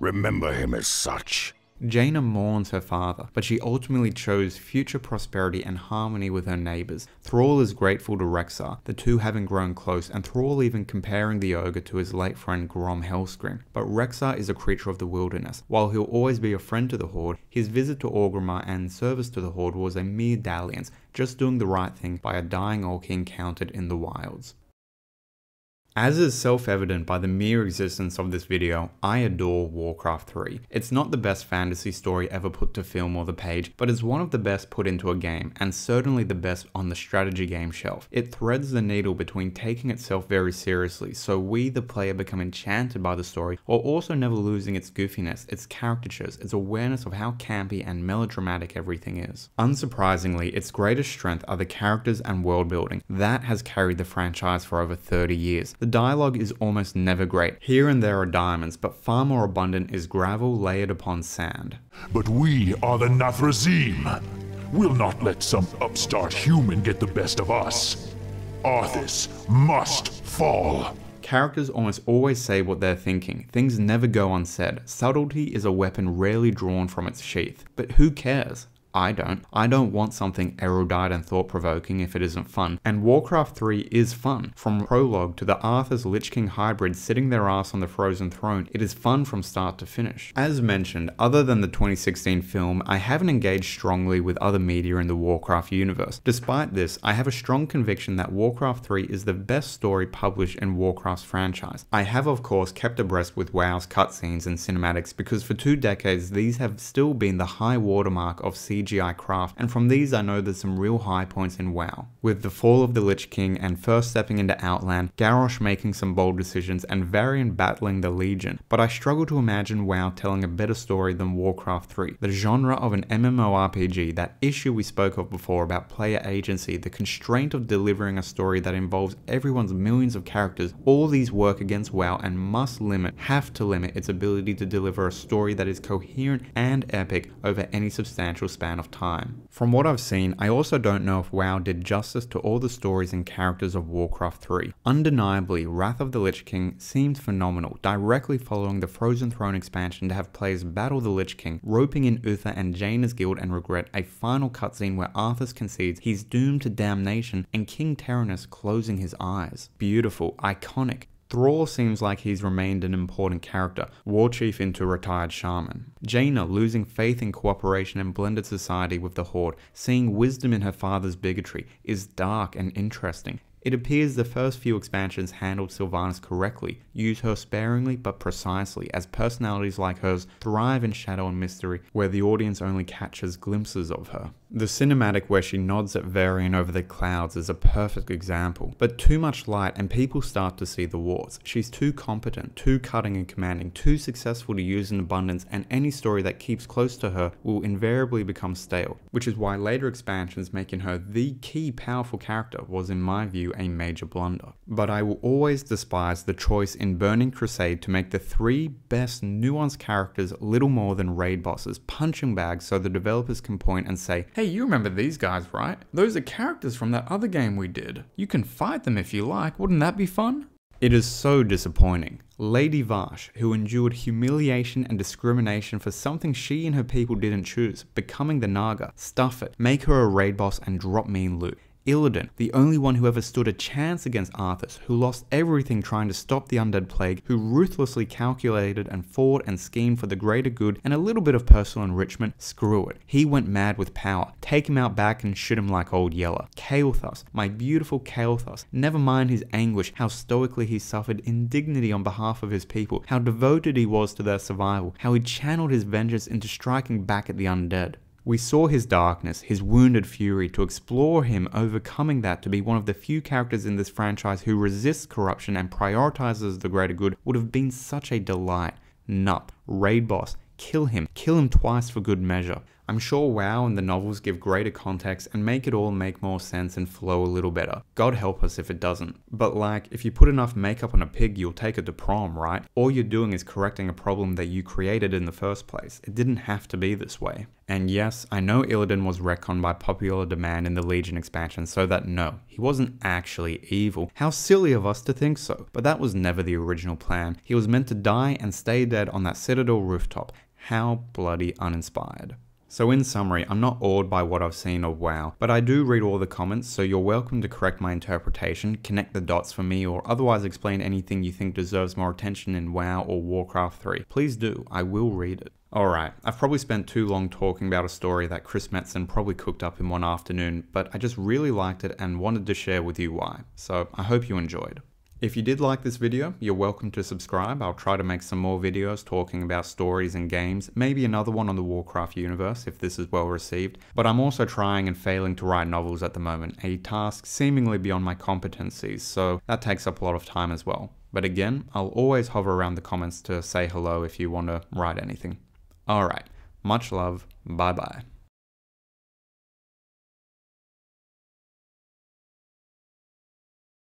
Remember him as such. Jaina mourns her father, but she ultimately chose future prosperity and harmony with her neighbors. Thrall is grateful to Rexxar, the two having grown close, and Thrall even comparing the ogre to his late friend Grom Hellscream. But Rexxar is a creature of the wilderness. While he'll always be a friend to the Horde, his visit to Orgrimmar and service to the Horde was a mere dalliance, just doing the right thing by a dying orc he encountered in the wilds. As is self-evident by the mere existence of this video, I adore Warcraft 3. It's not the best fantasy story ever put to film or the page, but it's one of the best put into a game, and certainly the best on the strategy game shelf. It threads the needle between taking itself very seriously, so we the player become enchanted by the story, while also never losing its goofiness, its caricatures, its awareness of how campy and melodramatic everything is. Unsurprisingly, its greatest strength are the characters and world building. That has carried the franchise for over 30 years. The dialogue is almost never great. Here and there are diamonds, but far more abundant is gravel layered upon sand. But we are the Nathrazim. We'll not let some upstart human get the best of us. Arthas must fall. Characters almost always say what they're thinking. Things never go unsaid. Subtlety is a weapon rarely drawn from its sheath. But who cares? I don't. I don't want something erudite and thought-provoking if it isn't fun, and Warcraft 3 is fun. From prologue to the Arthas Lich King hybrid sitting their ass on the frozen throne, it is fun from start to finish. As mentioned, other than the 2016 film, I haven't engaged strongly with other media in the Warcraft universe. Despite this, I have a strong conviction that Warcraft 3 is the best story published in Warcraft's franchise. I have of course kept abreast with WoW's cutscenes and cinematics because for 2 decades these have still been the high watermark of CGI craft, and from these I know there's some real high points in WoW. With the fall of the Lich King and first stepping into Outland, Garrosh making some bold decisions and Varian battling the Legion, but I struggle to imagine WoW telling a better story than Warcraft 3. The genre of an MMORPG, that issue we spoke of before about player agency, the constraint of delivering a story that involves everyone's millions of characters, all these work against WoW and have to limit its ability to deliver a story that is coherent and epic over any substantial span of time. From what I've seen, I also don't know if WoW did justice to all the stories and characters of Warcraft 3. Undeniably, Wrath of the Lich King seemed phenomenal, directly following the Frozen Throne expansion to have players battle the Lich King, roping in Uther and Jaina's guild and regret a final cutscene where Arthas concedes he's doomed to damnation and King Terenas closing his eyes. Beautiful, iconic. Thrall seems like he's remained an important character, war chief into retired shaman. Jaina losing faith in cooperation and blended society with the Horde, seeing wisdom in her father's bigotry, is dark and interesting. It appears the first few expansions handled Sylvanas correctly, used her sparingly but precisely, as personalities like hers thrive in shadow and mystery where the audience only catches glimpses of her. The cinematic where she nods at Varian over the clouds is a perfect example, but too much light and people start to see the warts. She's too competent, too cutting and commanding, too successful to use in abundance, and any story that keeps close to her will invariably become stale, which is why later expansions making her the key powerful character was in my view a major blunder. But I will always despise the choice in Burning Crusade to make the 3 best nuanced characters little more than raid bosses, punching bags so the developers can point and say, hey, you remember these guys, right? Those are characters from that other game we did. You can fight them if you like, wouldn't that be fun? It is so disappointing. Lady Vash, who endured humiliation and discrimination for something she and her people didn't choose, becoming the Naga, stuff it, make her a raid boss and drop mean loot. Illidan, the only one who ever stood a chance against Arthas, who lost everything trying to stop the undead plague, who ruthlessly calculated and fought and schemed for the greater good and a little bit of personal enrichment, screw it. He went mad with power. Take him out back and shoot him like old Yeller. Kael'thas, my beautiful Kael'thas, never mind his anguish, how stoically he suffered indignity on behalf of his people, how devoted he was to their survival, how he channeled his vengeance into striking back at the undead. We saw his darkness, his wounded fury, to explore him overcoming that to be one of the few characters in this franchise who resists corruption and prioritizes the greater good would have been such a delight. Nup, raid boss, kill him twice for good measure. I'm sure WoW and the novels give greater context and make it all make more sense and flow a little better. God help us if it doesn't. But like, if you put enough makeup on a pig, you'll take it to prom, right? All you're doing is correcting a problem that you created in the first place. It didn't have to be this way. And yes, I know Illidan was retconned by popular demand in the Legion expansion, so that no, he wasn't actually evil. How silly of us to think so. But that was never the original plan. He was meant to die and stay dead on that Citadel rooftop. How bloody uninspired. So in summary, I'm not awed by what I've seen of WoW, but I do read all the comments, so you're welcome to correct my interpretation, connect the dots for me, or otherwise explain anything you think deserves more attention in WoW or Warcraft 3. Please do, I will read it. Alright, I've probably spent too long talking about a story that Chris Metzen probably cooked up in one afternoon, but I just really liked it and wanted to share with you why, so I hope you enjoyed. If you did like this video, you're welcome to subscribe. I'll try to make some more videos talking about stories and games, maybe another one on the Warcraft universe if this is well received, but I'm also trying and failing to write novels at the moment, a task seemingly beyond my competencies, so that takes up a lot of time as well. But again, I'll always hover around the comments to say hello if you want to write anything. Alright, much love, bye bye.